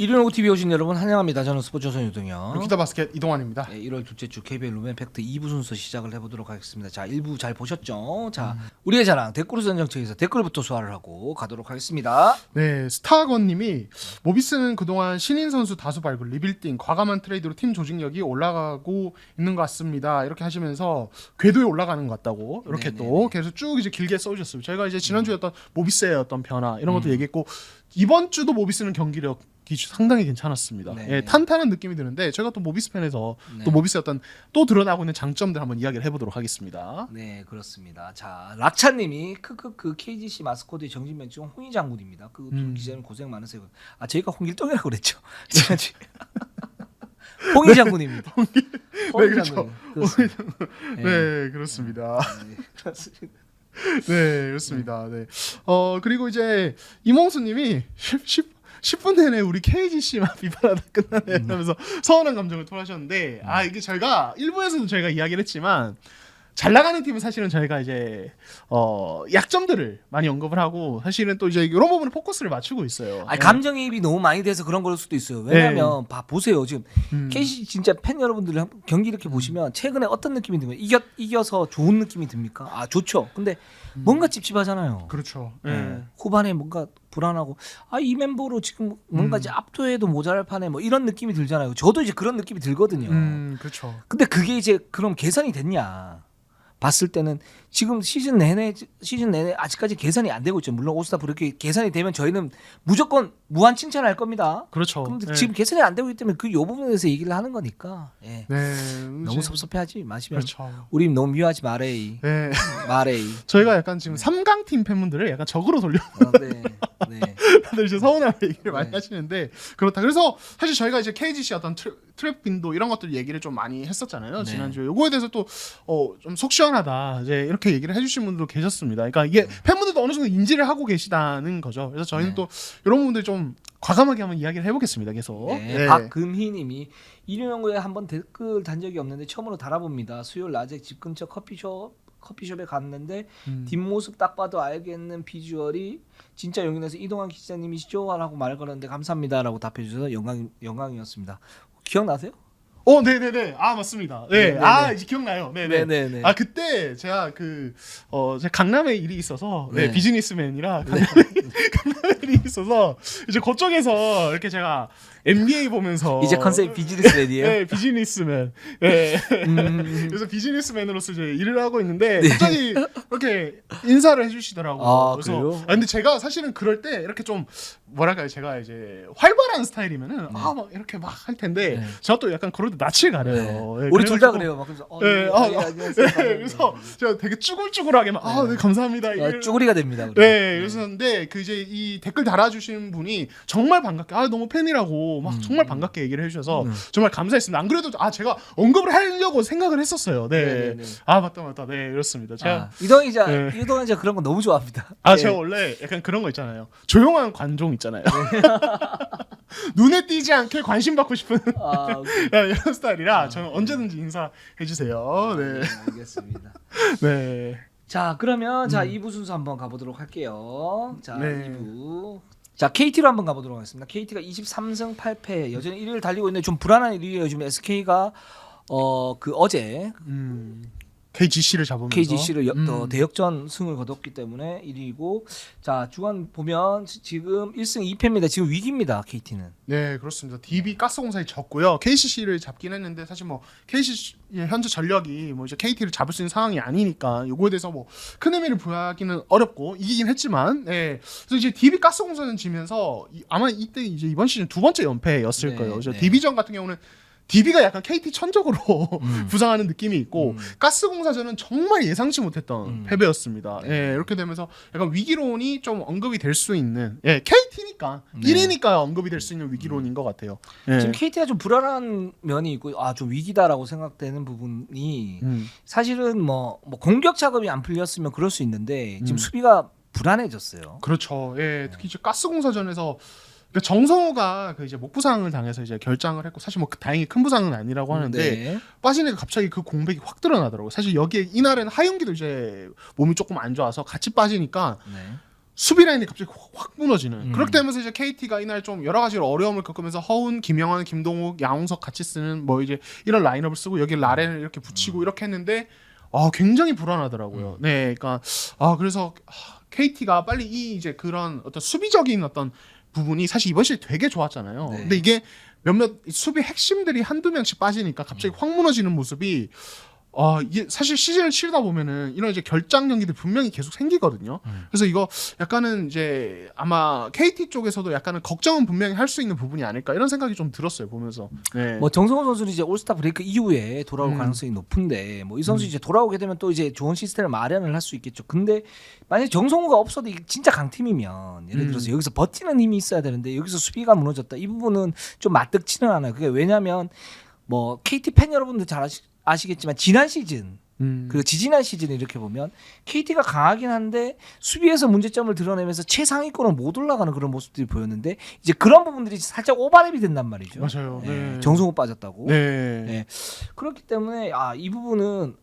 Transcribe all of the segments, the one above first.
일요일 TV 오신 여러분 환영합니다. 저는 스포츠조선 유동현. 루키더 바스켓 이동환입니다. 네, 1월 둘째 주 KBL 루멘팩트 2부 순서 시작을 해보도록 하겠습니다. 자, 1부 잘 보셨죠? 자, 우리의 자랑 댓글 우선 정책에서 댓글부터 소화를 하고 가도록 하겠습니다. 네, 스타건님이 모비스는 그동안 신인 선수 다수 발굴, 리빌딩, 과감한 트레이드로 팀 조직력이 올라가고 있는 것 같습니다. 이렇게 하시면서 궤도에 올라가는 것 같다고 이렇게 네네네. 또 계속 쭉 이제 길게 써주셨어요. 저희가 이제 지난주에 어떤 모비스의 어떤 변화 이런 것도 얘기했고 이번 주도 모비스는 경기력이 상당히 괜찮았습니다. 네네. 예, 탄탄한 느낌이 드는데 저희가 또 모비스 팬에서 네. 또 모비스의 어떤 또 드러나고 있는 장점들 한번 이야기를 해보도록 하겠습니다. 네, 그렇습니다. 자, 락차님이 크크크 KGC 마스코트의 정진명 지금 홍희 장군입니다. 그 두 기자님 고생 많으세요. 아, 저희가 홍길동이라고 그랬죠. 홍희 장군입니다. 홍희 그렇죠. 장군. 그렇습니다. 네, 그렇습니다. 네, 그렇습니다. 네, 그렇습니다. 네. 그리고 이제 이몽수님이 10분 내내 우리 KGC만 비판하다 끝나네 하면서 서운한 감정을 토하셨는데 이게 저희가 일부에서도 저희가 이야기를 했지만 잘 나가는 팀은 사실은 저희가 이제 약점들을 많이 언급을 하고 사실은 또 이제 이런 부분에 포커스를 맞추고 있어요. 아니, 감정이입이 너무 많이 돼서 그런 걸 수도 있어요. 왜냐하면 보세요. 지금 KC 진짜 팬 여러분들이 경기 이렇게 보시면 최근에 어떤 느낌이 듭니까? 이겨서 좋은 느낌이 듭니까? 아, 좋죠. 근데 뭔가 찝찝하잖아요. 그렇죠. 네. 후반에 뭔가 불안하고 이 멤버로 지금 뭔가 이제 압도해도 모자랄 판에 뭐 이런 느낌이 들잖아요. 저도 이제 그런 느낌이 들거든요. 그렇죠. 근데 그게 이제 그럼 개선이 됐냐? 봤을 때는 지금 시즌 내내 아직까지 개선이 안 되고 있죠. 물론 오스타 그렇게 개선이 되면 저희는 무조건 무한 칭찬할 겁니다. 그렇죠. 근데 네. 지금 개선이 안 되고 있기 때문에 그 요 부분에 대해서 얘기를 하는 거니까. 예. 네. 너무 섭섭해하지 마시면. 그렇죠. 우리 너무 미워하지 말에이. 네. 말에이. 저희가 약간 지금 3강 팀 팬분들을 약간 적으로 돌려 네. 네. 다들 이제 서운한 얘기를 많이 네. 하시는데 그렇다. 그래서 사실 저희가 이제 KGC 어떤 트랩 빈도 이런 것들 얘기를 좀 많이 했었잖아요. 네. 지난주에. 요거에 대해서 또 좀 속 시원하다. 이제 이렇게 얘기를 해주신 분들도 계셨습니다. 그러니까 이게 팬분들도 어느 정도 인지를 하고 계시다는 거죠. 그래서 저희는 네. 또 이런 부분들 좀 과감하게 한번 이야기를 해보겠습니다. 계속. 네. 네. 박금희님이 일요일에 한번 댓글 단 적이 없는데 처음으로 달아봅니다. 수요일 낮에 집 근처 커피숍에 갔는데 뒷모습 딱 봐도 알겠는 비주얼이 진짜 용인에서 이동환 기자님이시죠? 라고 말 걸었는데 감사합니다라고 답해 주셔서 영광이었습니다. 기억나세요? 네네네. 맞습니다. 네. 네네네. 이제 기억나요. 네네. 네네네. 그때 제가 제가 강남에 일이 있어서, 네. 비즈니스맨이라 강남에 일이 있어서, 이제 그쪽에서 이렇게 제가 NBA 보면서. 이제 컨셉 비즈니스맨이에요? 네, 비즈니스맨. 네. 그래서 비즈니스맨으로서 이제 일을 하고 있는데, 갑자기 이렇게 인사를 해주시더라고요. 그래요? 근데 제가 사실은 그럴 때 이렇게 좀, 뭐랄까요, 제가 이제 활발한 스타일이면은, 막 이렇게 막 할 텐데, 네. 제가 또 약간 그럴 때 낯을 가려요. 네, 우리 둘 다 그래가지고 그래요. 막 그래서 네, 그래서 제가 되게 쭈글쭈글하게 막 네, 감사합니다. 쭈구리가 됩니다. 우리. 네, 그랬었는데 그 이제 이 댓글 달아주신 분이 정말 반갑게 너무 팬이라고 막 정말 반갑게 얘기를 해주셔서 정말 감사했습니다. 안 그래도 제가 언급을 하려고 생각을 했었어요. 네, 네네네. 맞다, 네, 그렇습니다. 제가 이동환 기자 그런 거 너무 좋아합니다. 네. 제가 원래 약간 그런 거 있잖아요. 조용한 관종 있잖아요. 눈에 띄지 않게 관심 받고 싶은 이런 스타일이라 저는 언제든지 인사해 주세요. 네, 알겠습니다. 네. 자, 그러면 2부 순서 한번 가보도록 할게요. 자, 네. 2부. 자, KT로 한번 가보도록 하겠습니다. KT가 23승 8패 여전히 1위를 달리고 있는데 좀 불안한 1위예요. 지금 SK가 어제 KGC를 잡으면서 KGC를 대역전 승을 거뒀기 때문에 1위고, 자, 주간 보면 지금 1승 2패입니다. 지금 위기입니다. KT는. 네, 그렇습니다. DB 가스공사에 졌고요. KCC를 잡긴 했는데 사실 뭐 KCC 현재 전력이 뭐 이제 KT를 잡을 수 있는 상황이 아니니까 요거에 대해서 뭐 큰 의미를 부여하기는 어렵고 이기긴 했지만, 그래서 이제 DB 가스공사는 지면서 아마 이때 이제 이번 시즌 두 번째 연패였을 네, 거예요. 그래서 네. DB전 같은 경우는 DB가 약간 KT 천적으로 부상하는 느낌이 있고 가스공사전은 정말 예상치 못했던 패배였습니다. 네. 이렇게 되면서 약간 위기론이 좀 언급이 될 수 있는 KT니까 네. 1위니까 언급이 될 수 있는 위기론인 것 같아요. 지금 KT가 좀 불안한 면이 있고 좀 위기다라고 생각되는 부분이 사실은 뭐 공격 작업이 안 풀렸으면 그럴 수 있는데 지금 수비가 불안해졌어요. 그렇죠. 특히 이제 가스공사전에서 그러니까 정성호가 그 이제 목 부상을 당해서 이제 결장을 했고 사실 뭐 다행히 큰 부상은 아니라고 하는데 네. 빠지니까 갑자기 그 공백이 확 드러나더라고요. 사실 여기에 이날은 하윤기도 이제 몸이 조금 안 좋아서 같이 빠지니까 네. 수비 라인이 갑자기 확 무너지는 그렇게 되면서 이제 KT가 이날 좀 여러 가지로 어려움을 겪으면서 허운, 김영환, 김동욱, 양홍석 같이 쓰는 뭐 이제 이런 라인업을 쓰고 여기 라렌을 이렇게 붙이고 이렇게 했는데 굉장히 불안하더라고요. 네, 그러니까 그래서 KT가 빨리 이 이제 그런 어떤 수비적인 어떤 부분이 사실 이번 시즌 되게 좋았잖아요. 네. 근데 이게 몇몇 수비 핵심들이 한두 명씩 빠지니까 갑자기 확 무너지는 모습이 이게 사실 시즌을 치르다 보면은 이런 이제 결장 경기들 분명히 계속 생기거든요. 그래서 이거 약간은 이제 아마 KT 쪽에서도 약간은 걱정은 분명히 할 수 있는 부분이 아닐까 이런 생각이 좀 들었어요 보면서. 네. 뭐 정성호 선수는 이제 올스타 브레이크 이후에 돌아올 가능성이 높은데 뭐 이 선수 이제 돌아오게 되면 또 이제 좋은 시스템을 마련을 할 수 있겠죠. 근데 만약 정성호가 없어도 이게 진짜 강팀이면 예를 들어서 여기서 버티는 힘이 있어야 되는데 여기서 수비가 무너졌다. 이 부분은 좀 맞득치는 않아요. 그게 왜냐면 뭐 KT 팬 여러분들 잘 아시겠지만 지난 시즌 그리고 지지난 시즌에 이렇게 보면 KT가 강하긴 한데 수비에서 문제점을 드러내면서 최상위권은 못 올라가는 그런 모습들이 보였는데 이제 그런 부분들이 살짝 오버랩이 된단 말이죠. 맞아요. 네. 네. 정성호 빠졌다고. 네. 네. 그렇기 때문에 이 부분은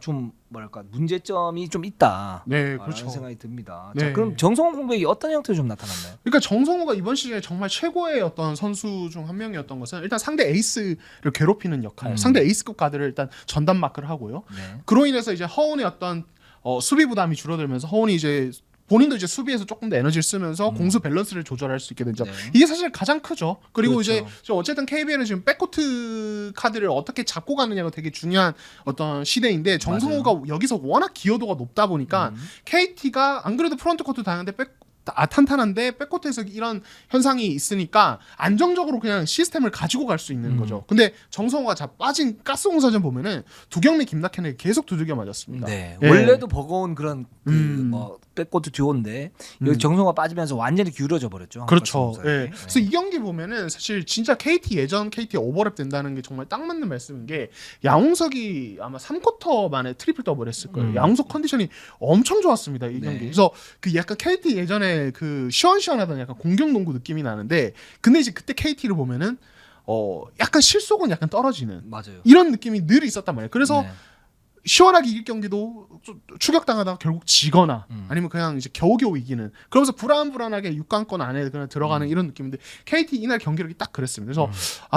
좀 뭐랄까 문제점이 좀 있다. 네, 라는 그렇죠. 생각이 듭니다. 네. 자, 그럼 정성호 공백이 어떤 형태로 좀 나타났나요? 그러니까 정성호가 이번 시즌에 정말 최고의 어떤 선수 중 한 명이었던 것은 일단 상대 에이스를 괴롭히는 역할, 상대 에이스급 가드를 일단 전담 마크를 하고요. 네. 그로 인해서 이제 허운의 어떤 수비 부담이 줄어들면서 허운이 이제 본인도 이제 수비에서 조금 더 에너지를 쓰면서 공수 밸런스를 조절할 수 있게 되죠. 네. 이게 사실 가장 크죠. 그리고 그렇죠. 이제 어쨌든 KBL은 지금 백코트 카드를 어떻게 잡고 가느냐가 되게 중요한 어떤 시대인데 정성호가 여기서 워낙 기여도가 높다 보니까 KT가 안 그래도 프론트 코트 다녔는데 탄탄한데 백코트에서 이런 현상이 있으니까 안정적으로 그냥 시스템을 가지고 갈 수 있는 거죠. 근데 정성호가 빠진 가스공사전 보면은 두경민, 김낙현에게 계속 두들겨 맞았습니다. 네. 예. 원래도 버거운 그런 뭐 백코트 듀오인데 여기 정성호가 빠지면서 완전히 기울어져 버렸죠. 그렇죠. 한국과 예. 그래서 이 경기 보면은 사실 진짜 예전 KT 오버랩 된다는 게 정말 딱 맞는 말씀인 게 양홍석이 아마 3쿼터 만에 트리플 더블 했을 거예요. 양홍석 컨디션이 엄청 좋았습니다. 이 경기. 그래서 그 약간 KT 예전에 그 시원시원하던 약간 공격농구 느낌이 나는데 근데 이제 그때 KT를 보면은 약간 실속은 약간 떨어지는 맞아요. 이런 느낌이 늘 있었단 말이에요. 그래서 네. 시원하게 이길 경기도 추격당하다가 결국 지거나 아니면 그냥 이제 겨우겨우 이기는 그러면서 불안불안하게 6강권 안에 그냥 들어가는 이런 느낌인데 KT 이날 경기력이 딱 그랬습니다. 그래서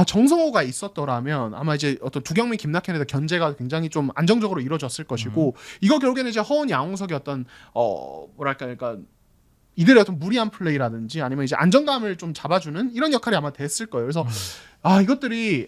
정성호가 있었더라면 아마 이제 어떤 두경민, 김낙현에 대한 견제가 굉장히 좀 안정적으로 이루어졌을 것이고 이거 결국에는 이제 허운, 양홍석이 어떤 뭐랄까 그러니까 이들의 어떤 무리한 플레이라든지 아니면 이제 안정감을 좀 잡아주는 이런 역할이 아마 됐을 거예요. 그래서 이것들이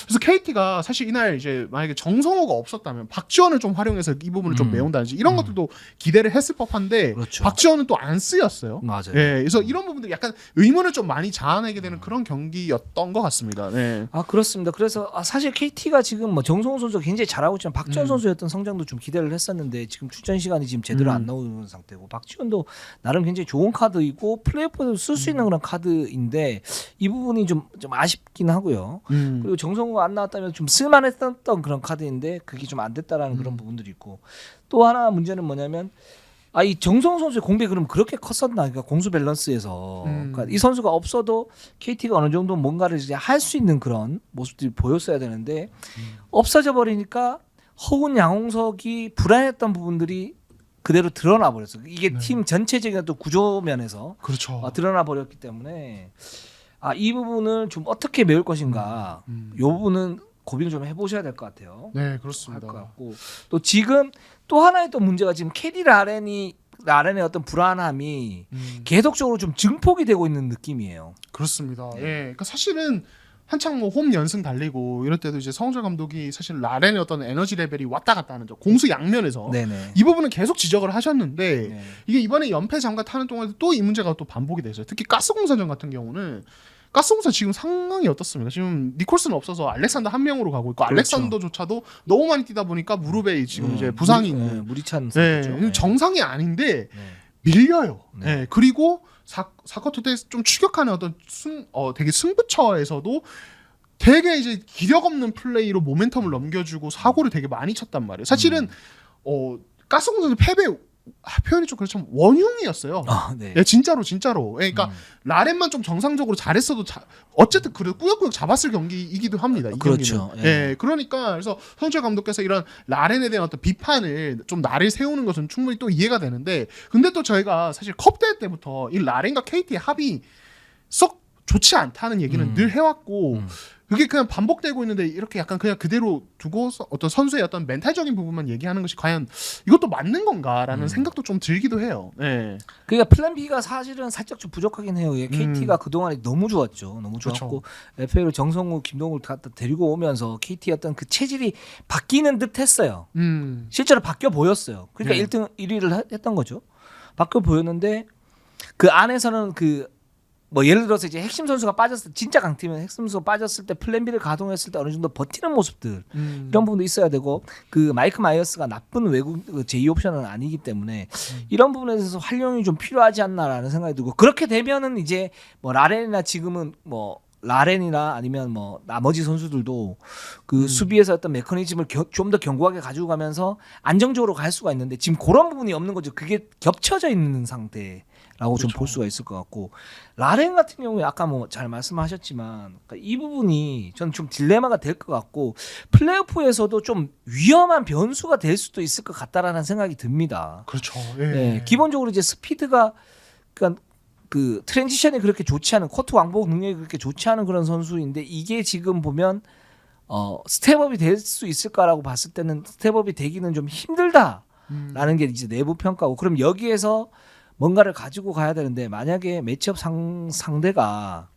그래서 KT가 사실 이날 이제 만약에 정성호가 없었다면 박지원을 좀 활용해서 이 부분을 좀 메운다든지 이런 것들도 기대를 했을 법한데 그렇죠. 박지원은 또 안 쓰였어요. 맞아요. 예, 그래서 이런 부분들이 약간 의문을 좀 많이 자아내게 되는 그런 경기였던 것 같습니다. 네. 그렇습니다. 그래서 사실 KT가 지금 뭐 정성호 선수가 굉장히 잘하고 있지만 박지원 선수였던 성장도 좀 기대를 했었는데 지금 출전 시간이 지금 제대로 안 나오는 상태고 박지원도 나름 굉장히 좋은 카드이고 플레이오프에도 쓸 수 있는 그런 카드인데 이 부분이 좀 아쉽긴 하고요. 그리고 정성호가 안 나왔다면 좀 쓸만했던 그런 카드인데 그게 좀 안 됐다라는 그런 부분들이 있고 또 하나 문제는 뭐냐면 이 정성호 선수의 공백이 그럼 그렇게 컸었나? 그러니까 공수 밸런스에서 그러니까 이 선수가 없어도 KT가 어느 정도 뭔가를 이제 할 수 있는 그런 모습들이 보였어야 되는데 없어져 버리니까 허운, 양홍석이 불안했던 부분들이 그대로 드러나 버렸어요. 이게 팀 전체적인 또 구조 면에서 그렇죠. 드러나 버렸기 때문에 이 부분을 좀 어떻게 메울 것인가. 이 부분은 고민을 좀 해보셔야 될 것 같아요. 네, 할 그렇습니다. 것 같고 또 지금 또 하나의 또 문제가 지금 KT 라렌의 어떤 불안함이 계속적으로 좀 증폭이 되고 있는 느낌이에요. 그렇습니다. 예, 그러니까 사실은 한창 뭐 홈 연승 달리고 이럴 때도 이제 성훈철 감독이 사실 라렌의 어떤 에너지 레벨이 왔다 갔다 하는 점, 공수 양면에서 네네. 이 부분은 계속 지적을 하셨는데 네. 이게 이번에 연패 장가 타는 동안에도 또 이 문제가 또 반복이 됐어요. 특히 가스공사전 같은 경우는 가스공사 지금 상황이 어떻습니까? 지금 니콜스는 없어서 알렉산더 한 명으로 가고 있고 그렇죠. 알렉산더조차도 너무 많이 뛰다 보니까 무릎에 지금 이제 부상이 있는 무리찬 네, 선수죠. 정상이 아닌데 네. 밀려요. 네. 네. 그리고 4쿼터 때 좀 추격하는 어떤 되게 승부처에서도 되게 이제 기력 없는 플레이로 모멘텀을 넘겨주고 사고를 되게 많이 쳤단 말이에요. 사실은 가스공사는 패배 표현이 좀 그렇지만 원흉이었어요. 네. 예, 진짜로. 예, 그러니까 라렌만 좀 정상적으로 잘했어도 어쨌든 그래도 꾸역꾸역 잡았을 경기이기도 합니다. 이 그렇죠. 경기는. 예, 그러니까 그래서 손흥철 감독께서 이런 라렌에 대한 어떤 비판을 좀 나를 세우는 것은 충분히 또 이해가 되는데, 근데 또 저희가 사실 컵 대회 때부터 이 라렌과 KT의 합이 썩 좋지 않다는 얘기는 늘 해왔고. 그게 그냥 반복되고 있는데 이렇게 약간 그냥 그대로 두고서 어떤 선수의 어떤 멘탈적인 부분만 얘기하는 것이 과연 이것도 맞는 건가라는 생각도 좀 들기도 해요. 네. 그러니까 플랜 B가 사실은 살짝 좀 부족하긴 해요. KT가 그동안에 너무 좋았죠. 너무 좋았고 FA로 정성우, 김동국을 갖다 데리고 오면서 KT의 어떤 그 체질이 바뀌는 듯 했어요. 실제로 바뀌어 보였어요. 그러니까 네. 1등 1위를 했던 거죠. 바뀌어 보였는데 그 안에서는 뭐 예를 들어서 이제 핵심 선수가 빠졌을 때, 진짜 강팀은 핵심 선수가 빠졌을 때 플랜 B를 가동했을 때 어느 정도 버티는 모습들 이런 부분도 있어야 되고, 그 마이크 마이어스가 나쁜 외국 제2 옵션은 아니기 때문에 이런 부분에 대해서 활용이 좀 필요하지 않나라는 생각이 들고, 그렇게 되면은 이제 뭐 라렌이나 지금은 뭐 라렌이나 아니면 뭐 나머지 선수들도 그 수비에서 어떤 메커니즘을 좀 더 견고하게 가지고 가면서 안정적으로 갈 수가 있는데 지금 그런 부분이 없는 거죠. 그게 겹쳐져 있는 상태라고 좀 볼 수가 있을 것 같고, 라렌 같은 경우에 아까 뭐 잘 말씀하셨지만 그러니까 이 부분이 저는 좀 딜레마가 될 것 같고, 플레이오프에서도 좀 위험한 변수가 될 수도 있을 것 같다라는 생각이 듭니다. 그렇죠. 네, 기본적으로 이제 스피드가, 그러니까 그 트랜지션이 그렇게 좋지 않은, 코트 왕복 능력이 그렇게 좋지 않은 그런 선수인데, 이게 지금 보면 스텝업이 될 수 있을까라고 봤을 때는 스텝업이 되기는 좀 힘들다라는 게 이제 내부 평가고, 그럼 여기에서 뭔가를 가지고 가야 되는데, 만약에 매치업 상대가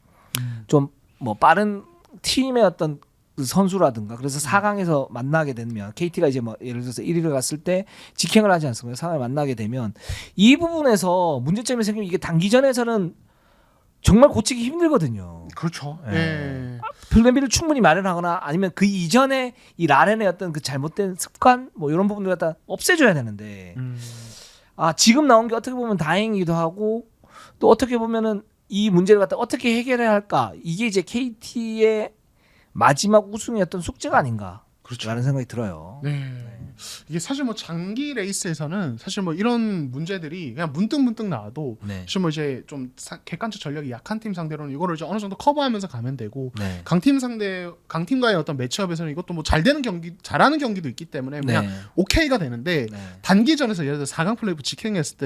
좀 뭐 빠른 팀의 어떤 그 선수라든가, 그래서 4강에서 만나게 되면 KT가 이제 뭐 예를 들어서 1위를 갔을 때 직행을 하지 않습니까? 4강에 만나게 되면 이 부분에서 문제점이 생기면 이게 단기전에서는 정말 고치기 힘들거든요. 그렇죠. 예. 플랜 B를 충분히 마련하거나 아니면 그 이전에 이 라렌의 어떤 그 잘못된 습관 뭐 이런 부분들 갖다 없애줘야 되는데, 지금 나온 게 어떻게 보면 다행이기도 하고, 또 어떻게 보면은 이 문제를 갖다 어떻게 해결해야 할까, 이게 이제 KT의 마지막 우승이었던 숙제가 아닌가, 그렇죠. 라는 생각이 들어요. 네. 이게 사실 뭐 장기 레이스에서는 사실 뭐 이런 문제들이 그냥 문득 나와도 네. 사실 뭐 이제 좀 객관적 전력이 약한 팀 상대로는 이거를 이제 어느 정도 커버하면서 가면 되고, 네. 강팀과의 어떤 매치업에서는 이것도 뭐 잘 되는 경기, 잘하는 경기도 있기 때문에 그냥 오케이가 되는데, 단기전에서 예를 들어 4강 플레이오프 직행했을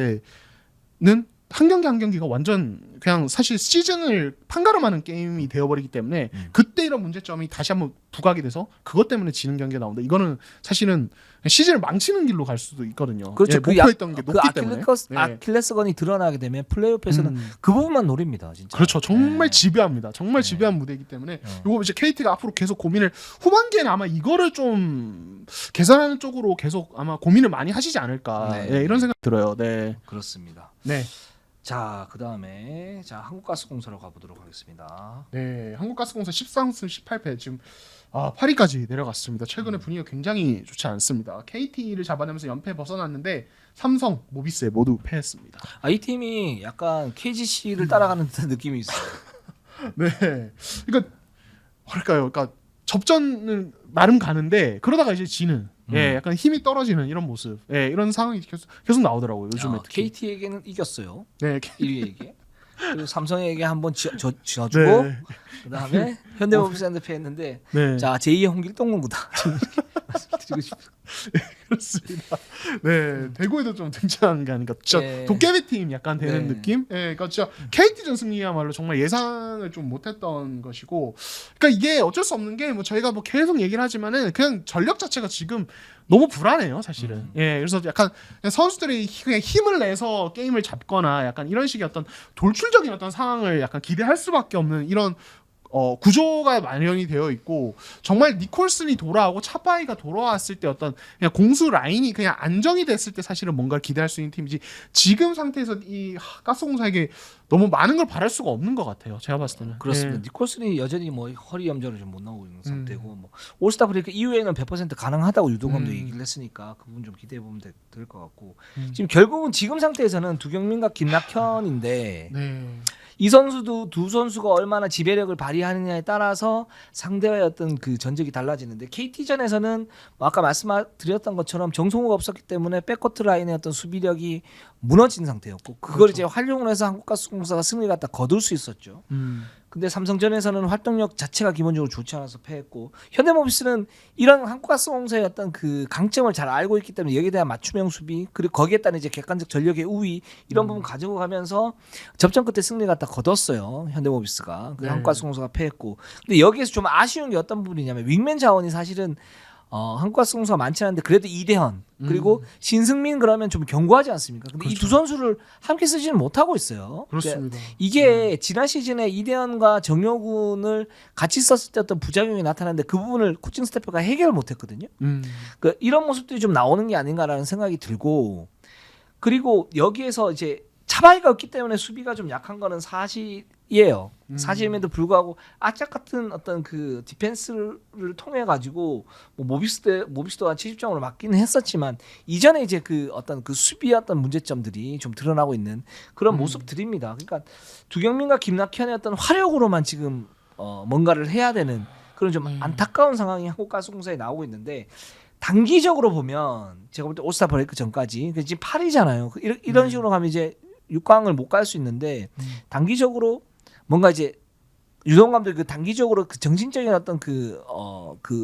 때는 한 경기가 완전 그냥 사실 시즌을 판가름하는 게임이 되어버리기 때문에 그때 이런 문제점이 다시 한번 부각이 돼서 그것 때문에 지는 경기가 나온다. 이거는 사실은 시즌을 망치는 길로 갈 수도 있거든요. 그렇죠. 목표했던 게 높기 때문에. 아킬레스건이 드러나게 되면 플레이오프에서는 그 부분만 노립니다, 진짜. 그렇죠. 정말 지배합니다. 정말 지배한 무대이기 때문에 이거 이제 KT가 앞으로 계속 고민을, 후반기에는 아마 이거를 좀 개선하는 쪽으로 계속 아마 고민을 많이 하시지 않을까, 이런 생각 들어요. 네, 그렇습니다. 네. 자, 그다음에 한국가스공사로 가보도록 하겠습니다. 네, 한국가스공사 13승 18패 지금 8위까지 내려갔습니다. 최근에 분위기가 굉장히 좋지 않습니다. KT를 잡아내면서 연패 벗어났는데 삼성, 모비스에 모두 패했습니다. 이 팀이 약간 KGC를 따라가는 듯한 느낌이 있어요. 네, 그러니까 뭐랄까요, 그러니까 접전은 나름 가는데 그러다가 이제 지는, 약간 힘이 떨어지는 이런 모습, 이런 상황이 계속 나오더라고요, 요즘에. KT에게는 이겼어요. 네, 1위에게. 그리고 삼성에게 한번 쥐어주고, 네. 그다음에 현대모비스한테 패했는데, 네. 자, 제2의 홍길동군구다. 말씀드리고 싶어요. 그렇습니다. 네, 대구에도 좀 등장한 게 아닌가. 진짜 도깨비 팀 약간 되는 느낌. 그러니까 진짜 KT전 승리야말로 정말 예상을 좀 못했던 것이고, 그러니까 이게 어쩔 수 없는 게 뭐 저희가 뭐 계속 얘기를 하지만은 그냥 전력 자체가 지금 너무 불안해요, 사실은. 그래서 약간 선수들이 그냥 힘을 내서 게임을 잡거나 약간 이런 식의 어떤 돌출적인 어떤 상황을 약간 기대할 수밖에 없는 이런 구조가 마련이 되어 있고, 정말 니콜슨이 돌아오고 차바이가 돌아왔을 때 어떤 그냥 공수 라인이 그냥 안정이 됐을 때 사실은 뭔가를 기대할 수 있는 팀이지, 지금 상태에서 이 가스공사에게 너무 많은 걸 바랄 수가 없는 것 같아요, 제가 봤을 때는. 그렇습니다. 니콜슨이 여전히 뭐 허리 염전을 좀 못 나오고 있는 상태고, 뭐 올스타 브레이크 이후에는 100% 가능하다고 유동 감독이 얘기를 했으니까 그 부분 좀 기대해 보면 될 것 같고, 지금 결국은 지금 상태에서는 두경민과 김낙현인데, 이 선수도 두 선수가 얼마나 지배력을 발휘하느냐에 따라서 상대와의 어떤 그 전적이 달라지는데 KT전에서는 뭐 아까 말씀드렸던 것처럼 정성호가 없었기 때문에 백코트 라인의 어떤 수비력이 무너진 상태였고 그걸 그렇죠. 이제 활용을 해서 한국가스공사가 승리를 갖다 거둘 수 있었죠. 근데 삼성전에서는 활동력 자체가 기본적으로 좋지 않아서 패했고 현대모비스는 이런 한국가스공사의 어떤 그 강점을 잘 알고 있기 때문에 여기에 대한 맞춤형 수비 그리고 거기에 따른 이제 객관적 전력의 우위 이런 부분 가지고 가면서 접전 끝에 승리를 갖다 거뒀어요. 현대모비스가. 그 네. 한국가스공사가 패했고 근데 여기에서 좀 아쉬운 게 어떤 부분이냐면 윙맨 자원이 사실은 한국가스공사가 많지 않은데 그래도 이대현 그리고 신승민 그러면 좀 견고하지 않습니까? 근데 이 두 선수를 함께 쓰지는 못하고 있어요. 그렇습니다. 이게 지난 시즌에 이대현과 정효군을 같이 썼을 때 어떤 부작용이 나타났는데 그 부분을 코칭 스태프가 해결을 못했거든요. 그 이런 모습들이 좀 나오는 게 아닌가라는 생각이 들고 그리고 여기에서 이제 차바이가 없기 때문에 수비가 좀 약한 거는 사실이에요. 사실임에도 불구하고 아짝 같은 어떤 그 디펜스를 통해 가지고 뭐 모비스도가 70점으로 맞기는 했었지만 이전에 이제 그 어떤 그 수비의 어떤 문제점들이 좀 드러나고 있는 그런 모습들입니다. 그러니까 두경민과 김낙현의 어떤 화력으로만 지금 뭔가를 해야 되는 그런 좀 안타까운 상황이 한국가스공사에 나오고 있는데 단기적으로 보면 제가 볼 때 올스타 브레이크 전까지 지금 8위잖아요. 이런 식으로 가면 이제 6강을 못 갈 수 있는데 단기적으로 뭔가 이제 유동 감독이 그 단기적으로 그 정신적인 어떤 그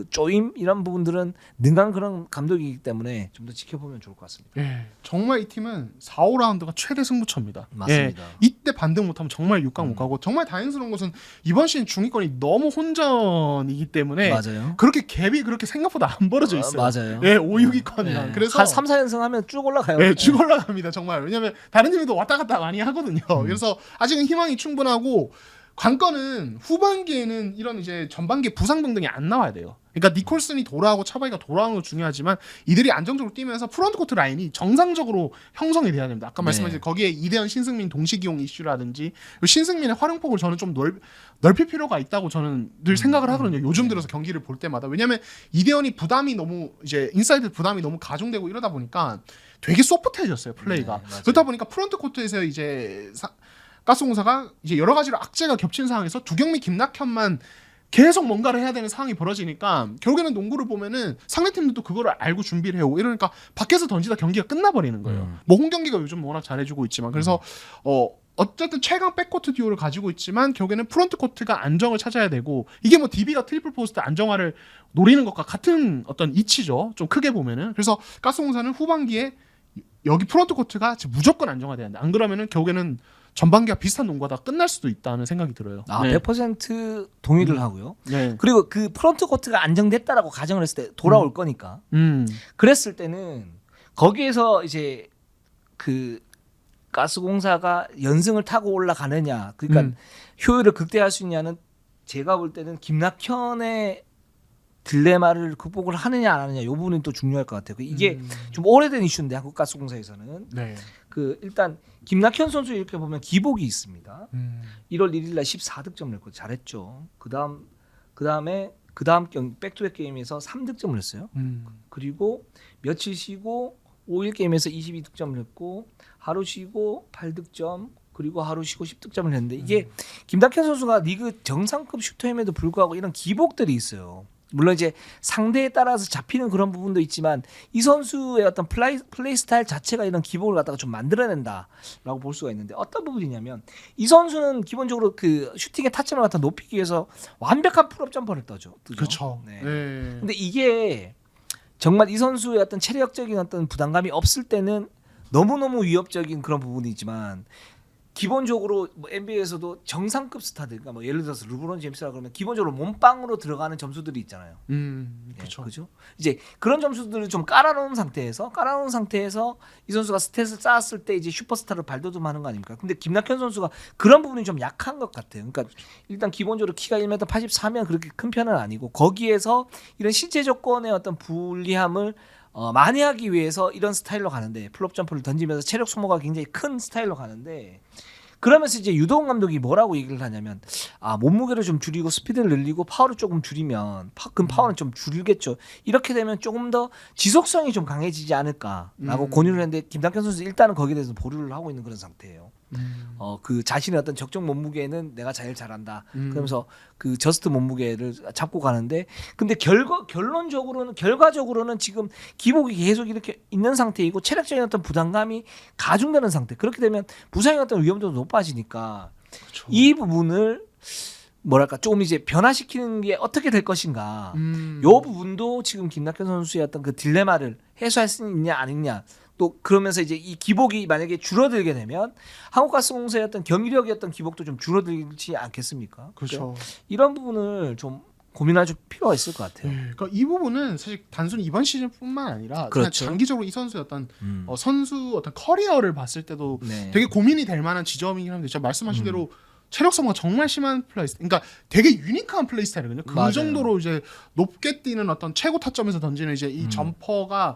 쪼임 이런 부분들은 능한 그런 감독이기 때문에 좀 더 지켜보면 좋을 것 같습니다. 예, 정말 이 팀은 4, 5라운드가 최대 승부처입니다. 맞습니다. 예, 이때 반등 못하면 정말 6강 못 가고 정말 다행스러운 것은 이번 시즌 중위권이 너무 혼전이기 때문에 맞아요. 그렇게 갭이 그렇게 생각보다 안 벌어져 있어요. 맞아요. 예, 5, 6위권이랑 네. 그래서 한 3, 4연승 하면 쭉 올라가요. 예, 쭉 올라갑니다 정말. 왜냐면 다른 팀도 왔다 갔다 많이 하거든요. 그래서 아직은 희망이 충분하고 관건은 후반기에는 이런 이제 전반기 부상 병등이 안 나와야 돼요. 그러니까 니콜슨이 돌아오고 차바이가 돌아오는 거 중요하지만 이들이 안정적으로 뛰면서 프런트 코트 라인이 정상적으로 형성이 돼야 됩니다. 아까 말씀하신 거기에 이대현, 신승민 동시기용 이슈라든지 신승민의 활용폭을 저는 좀 넓힐 필요가 있다고 저는 늘 생각을 하거든요. 요즘 들어서 경기를 볼 때마다. 왜냐하면 이대현이 부담이 너무 이제 인사이드 부담이 너무 가중되고 이러다 보니까 되게 소프트해졌어요 플레이가. 네, 그러다 보니까 프런트 코트에서 이제 가스공사가 이제 여러 가지로 악재가 겹친 상황에서 두경민, 김낙현만 계속 뭔가를 해야 되는 상황이 벌어지니까 결국에는 농구를 보면은 상대팀들도 그거를 알고 준비를 해오고 이러니까 밖에서 던지다 경기가 끝나버리는 거예요. 뭐 홍경기가 요즘 워낙 잘해주고 있지만 그래서 어쨌든 최강 백코트 듀오를 가지고 있지만 결국에는 프론트 코트가 안정을 찾아야 되고 이게 뭐 DB가 트리플 포스트 안정화를 노리는 것과 같은 어떤 이치죠. 좀 크게 보면은. 그래서 가스공사는 후반기에 여기 프론트 코트가 무조건 안정화돼야 된다. 안 그러면은 결국에는 전반기와 비슷한 농구가 다 끝날 수도 있다는 생각이 들어요. 아, 네. 100% 동의를 하고요. 네. 그리고 그 프론트 코트가 안정됐다라고 가정을 했을 때 돌아올 거니까. 그랬을 때는 거기에서 이제 그 가스공사가 연승을 타고 올라가느냐, 그러니까 효율을 극대화할 수 있냐는 제가 볼 때는 김낙현의 딜레마를 극복을 하느냐 안 하느냐 이 부분이 또 중요할 것 같아요. 이게 좀 오래된 이슈인데 한국가스공사에서는 네. 그 일단 김낙현 선수 이렇게 보면 기복이 있습니다. 1월 1일 날 14득점을 했고 잘했죠. 그다음에 경기 백투백 게임에서 3득점을 했어요. 그리고 며칠 쉬고 5일 게임에서 22득점을 했고 하루 쉬고 8득점 그리고 하루 쉬고 10득점을 했는데 이게 김낙현 선수가 리그 정상급 슈터임에도 불구하고 이런 기복들이 있어요. 물론 이제 상대에 따라서 잡히는 그런 부분도 있지만 이 선수의 어떤 플레이 스타일 자체가 이런 기복을 갖다가 좀 만들어낸다라고 볼 수가 있는데 어떤 부분이냐면 이 선수는 기본적으로 그 슈팅의 타점을 갖다 높이기 위해서 완벽한 풀업 점퍼를 뜨죠. 그렇죠. 네. 네. 근데 이게 정말 이 선수의 어떤 체력적인 어떤 부담감이 없을 때는 너무너무 위협적인 그런 부분이지만 기본적으로 뭐 NBA에서도 정상급 스타들, 그러니까 뭐 예를 들어서 르브론 제임스라 그러면 기본적으로 몸빵으로 들어가는 점수들이 있잖아요. 그렇죠. 그죠? 이제 그런 점수들을 좀 깔아놓은 상태에서 이 선수가 스탯을 쌓았을 때 이제 슈퍼스타를 발돋움하는 거 아닙니까? 근데 김낙현 선수가 그런 부분이 좀 약한 것 같아요. 그러니까 일단 기본적으로 키가 1m 84면 그렇게 큰 편은 아니고 거기에서 이런 신체 조건의 어떤 불리함을 만회하기 위해서 이런 스타일로 가는데 플롭 점프를 던지면서 체력 소모가 굉장히 큰 스타일로 가는데 그러면서 이제 유도훈 감독이 뭐라고 얘기를 하냐면 몸무게를 좀 줄이고 스피드를 늘리고 파워를 조금 줄이면 그럼 파워는 좀 줄겠죠. 이렇게 되면 조금 더 지속성이 좀 강해지지 않을까라고 권유를 했는데 김낙현 선수 일단은 거기에 대해서 보류를 하고 있는 그런 상태예요. 그 자신의 어떤 적정 몸무게는 내가 제일 잘한다. 그러면서 그 저스트 몸무게를 잡고 가는데 근데 결과적으로는 지금 기복이 계속 이렇게 있는 상태이고 체력적인 어떤 부담감이 가중되는 상태. 그렇게 되면 부상의 어떤 위험도도 높아지니까 그쵸. 이 부분을 뭐랄까 조금 이제 변화시키는 게 어떻게 될 것인가. 이 부분도 지금 김낙현 선수의 어떤 그 딜레마를 해소할 수 있냐 아니냐. 또 그러면서 이제 이 기복이 만약에 줄어들게 되면 한국가스공사의 어떤 경기력의 어떤 기복도 좀 줄어들지 않겠습니까? 그렇죠. 이런 부분을 좀 고민할 필요가 있을 것 같아요. 네, 그러니까 이 부분은 사실 단순히 이번 시즌뿐만 아니라 그렇죠. 그냥 장기적으로 이 선수의 어떤 선수 어떤 커리어를 봤을 때도 네. 되게 고민이 될 만한 지점이긴 한데 진짜 말씀하신 대로 체력 소모가 정말 심한 플레이 스타일, 그러니까 되게 유니크한 플레이 스타일이거든요. 그 맞아요. 정도로 이제 높게 뛰는 어떤 최고 타점에서 던지는 이제 이 점퍼가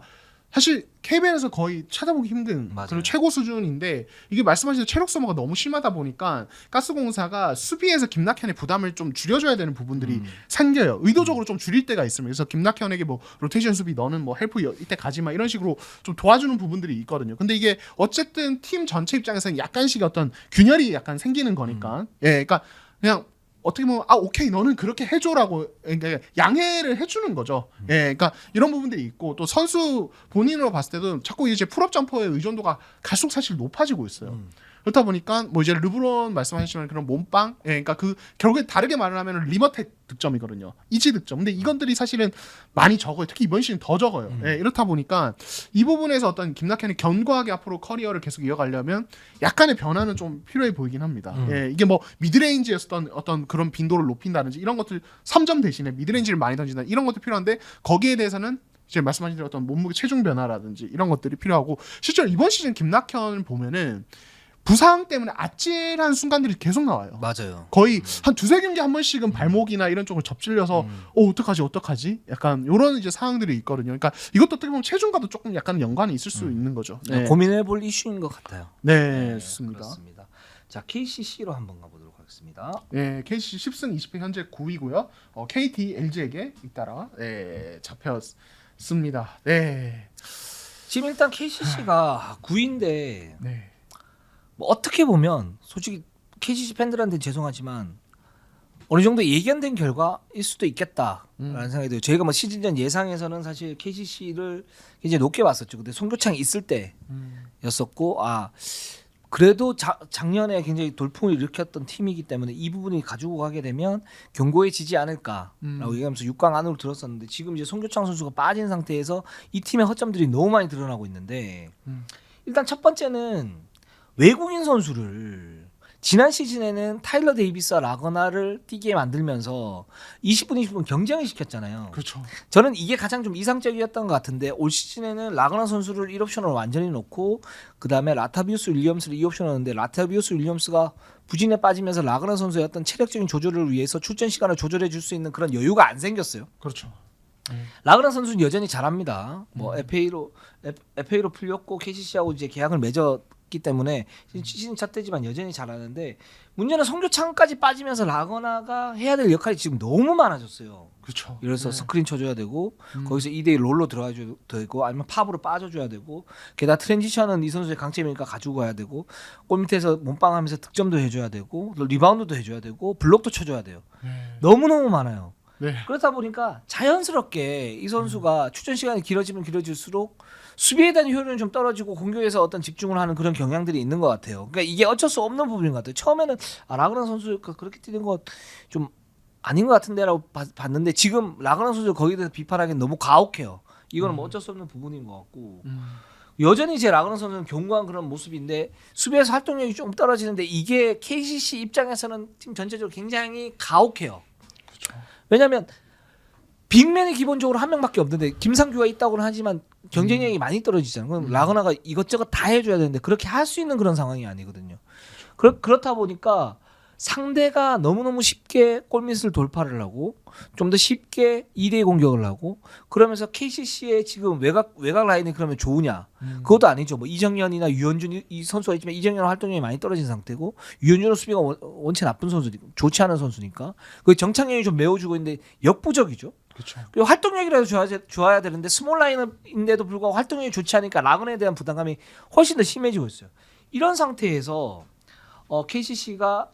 사실 KBL에서 거의 찾아보기 힘든 맞아요. 그런 최고 수준인데 이게 말씀하신 대로 체력 소모가 너무 심하다 보니까 가스공사가 수비에서 김낙현의 부담을 좀 줄여줘야 되는 부분들이 생겨요. 의도적으로 좀 줄일 때가 있습니다. 그래서 김낙현에게 뭐 로테이션 수비 너는 뭐 헬프 이때 가지마 이런 식으로 좀 도와주는 부분들이 있거든요. 근데 이게 어쨌든 팀 전체 입장에서는 약간씩 어떤 균열이 약간 생기는 거니까 예, 그러니까 그냥 어떻게 보면 오케이 너는 그렇게 해줘라고 그러니까 양해를 해주는 거죠. 예, 그러니까 이런 부분들이 있고 또 선수 본인으로 봤을 때도 자꾸 이제 풀업 점퍼의 의존도가 갈수록 사실 높아지고 있어요. 그렇다 보니까 뭐 이제 르브론 말씀하셨지만 그런 몸빵, 예, 그러니까 그 결국에 다르게 말을 하면 리버텍 득점이거든요. 이지 득점. 근데 이것들이 사실은 많이 적어요. 특히 이번 시즌 더 적어요. 예, 이렇다 보니까 이 부분에서 어떤 김낙현이 견고하게 앞으로 커리어를 계속 이어가려면 약간의 변화는 좀 필요해 보이긴 합니다. 예, 이게 뭐 미드레인지였던 어떤 그런 빈도를 높인다든지 이런 것들 3점 대신에 미드레인지를 많이 던진다 이런 것도 필요한데 거기에 대해서는 이제 말씀하신 대로 어떤 몸무게 체중 변화라든지 이런 것들이 필요하고 실제로 이번 시즌 김낙현 보면은 부상 때문에 아찔한 순간들이 계속 나와요. 맞아요. 거의 한 두세 경기 한 번씩은 발목이나 이런 쪽을 접질려서 어떡하지 약간 이런 이제 상황들이 있거든요. 그러니까 이것도 어떻게 보면 체중과도 조금 약간 연관이 있을 수 있는 거죠. 네, 고민해볼 이슈인 것 같아요. 네, 좋습니다. 그렇습니다. 자 KCC로 한번 가보도록 하겠습니다. 네, KCC 10승 20패 현재 9위고요. KT, LG에게 잇따라 잡혔습니다. 네. 지금 일단 KCC가 9위인데 네. 뭐 어떻게 보면 솔직히 KCC 팬들한테 죄송하지만 어느 정도 예견된 결과일 수도 있겠다라는 생각이 들어요. 저희가 뭐 시즌 전 예상에서는 사실 KCC를 굉장히 높게 봤었죠. 근데 송교창이 있을 때였었고 그래도 작년에 굉장히 돌풍을 일으켰던 팀이기 때문에 이 부분이 가지고 가게 되면 견고해지지 않을까라고 얘기하면서 6강 안으로 들었었는데 지금 이제 송교창 선수가 빠진 상태에서 이 팀의 허점들이 너무 많이 드러나고 있는데 일단 첫 번째는 외국인 선수를 지난 시즌에는 타일러 데이비스와 라거나를 뛰게 만들면서 20분 20분 경쟁을 시켰잖아요. 그렇죠. 저는 이게 가장 좀 이상적이었던 것 같은데 올 시즌에는 라거나 선수를 1옵션으로 완전히 놓고 그다음에 라타비우스 윌리엄스를 2옵션으로 넣는데 라타비우스 윌리엄스가 부진에 빠지면서 라거나 선수의 어떤 체력적인 조절을 위해서 출전 시간을 조절해 줄 수 있는 그런 여유가 안 생겼어요. 그렇죠. 라그나 선수는 여전히 잘합니다. 뭐 FA로 풀렸고 KCC하고 이제 계약을 맺었기 때문에 시즌 첫 때지만 여전히 잘하는데 문제는 송교창까지 빠지면서 라거나가 해야 될 역할이 지금 너무 많아졌어요. 그렇죠. 그래서 스크린 쳐줘야 되고 거기서 2대1 롤로 들어가줘야 되고 아니면 팝으로 빠져줘야 되고 게다가 트랜지션은 이 선수의 강점이니까 가지고 가야 되고 골 밑에서 몸빵하면서 득점도 해줘야 되고 리바운드도 해줘야 되고 블록도 쳐줘야 돼요. 너무너무 많아요. 네. 그렇다 보니까 자연스럽게 이 선수가 출전 시간이 길어지면 길어질수록 수비에 대한 효율은 좀 떨어지고 공격에서 어떤 집중을 하는 그런 경향들이 있는 것 같아요. 그러니까 이게 어쩔 수 없는 부분인 것 같아요. 처음에는 라그나 선수가 그렇게 뛰는 것 좀 아닌 것 같은데라고 봤는데 지금 라그나 선수 거기에 대해서 비판하기는 너무 가혹해요. 이거는 뭐 어쩔 수 없는 부분인 것 같고 여전히 제 라그나 선수는 견고한 그런 모습인데 수비에서 활동력이 좀 떨어지는데 이게 KCC 입장에서는 팀 전체적으로 굉장히 가혹해요. 왜냐하면 빅맨이 기본적으로 한 명밖에 없는데 김상규가 있다고는 하지만 경쟁력이 많이 떨어지잖아요. 그럼 라거나가 이것저것 다 해줘야 되는데 그렇게 할 수 있는 그런 상황이 아니거든요. 그렇다 보니까 상대가 너무너무 쉽게 골밑을 돌파를 하고 좀 더 쉽게 2대2 공격을 하고 그러면서 KCC의 지금 외곽 라인이 그러면 좋으냐? 그것도 아니죠. 뭐 이정현이나 유현준 이 선수가 있지만 이정현은 활동량이 많이 떨어진 상태고 유현준은 수비가 원체 나쁜 선수니까 좋지 않은 선수니까 그 정창현이 좀 메워주고 있는데 역부족이죠. 그렇죠. 그리고 활동력이라도 좋아야 되는데 스몰 라인인데도 불구하고 활동력이 좋지 않으니까 라건에 대한 부담감이 훨씬 더 심해지고 있어요. 이런 상태에서 KCC가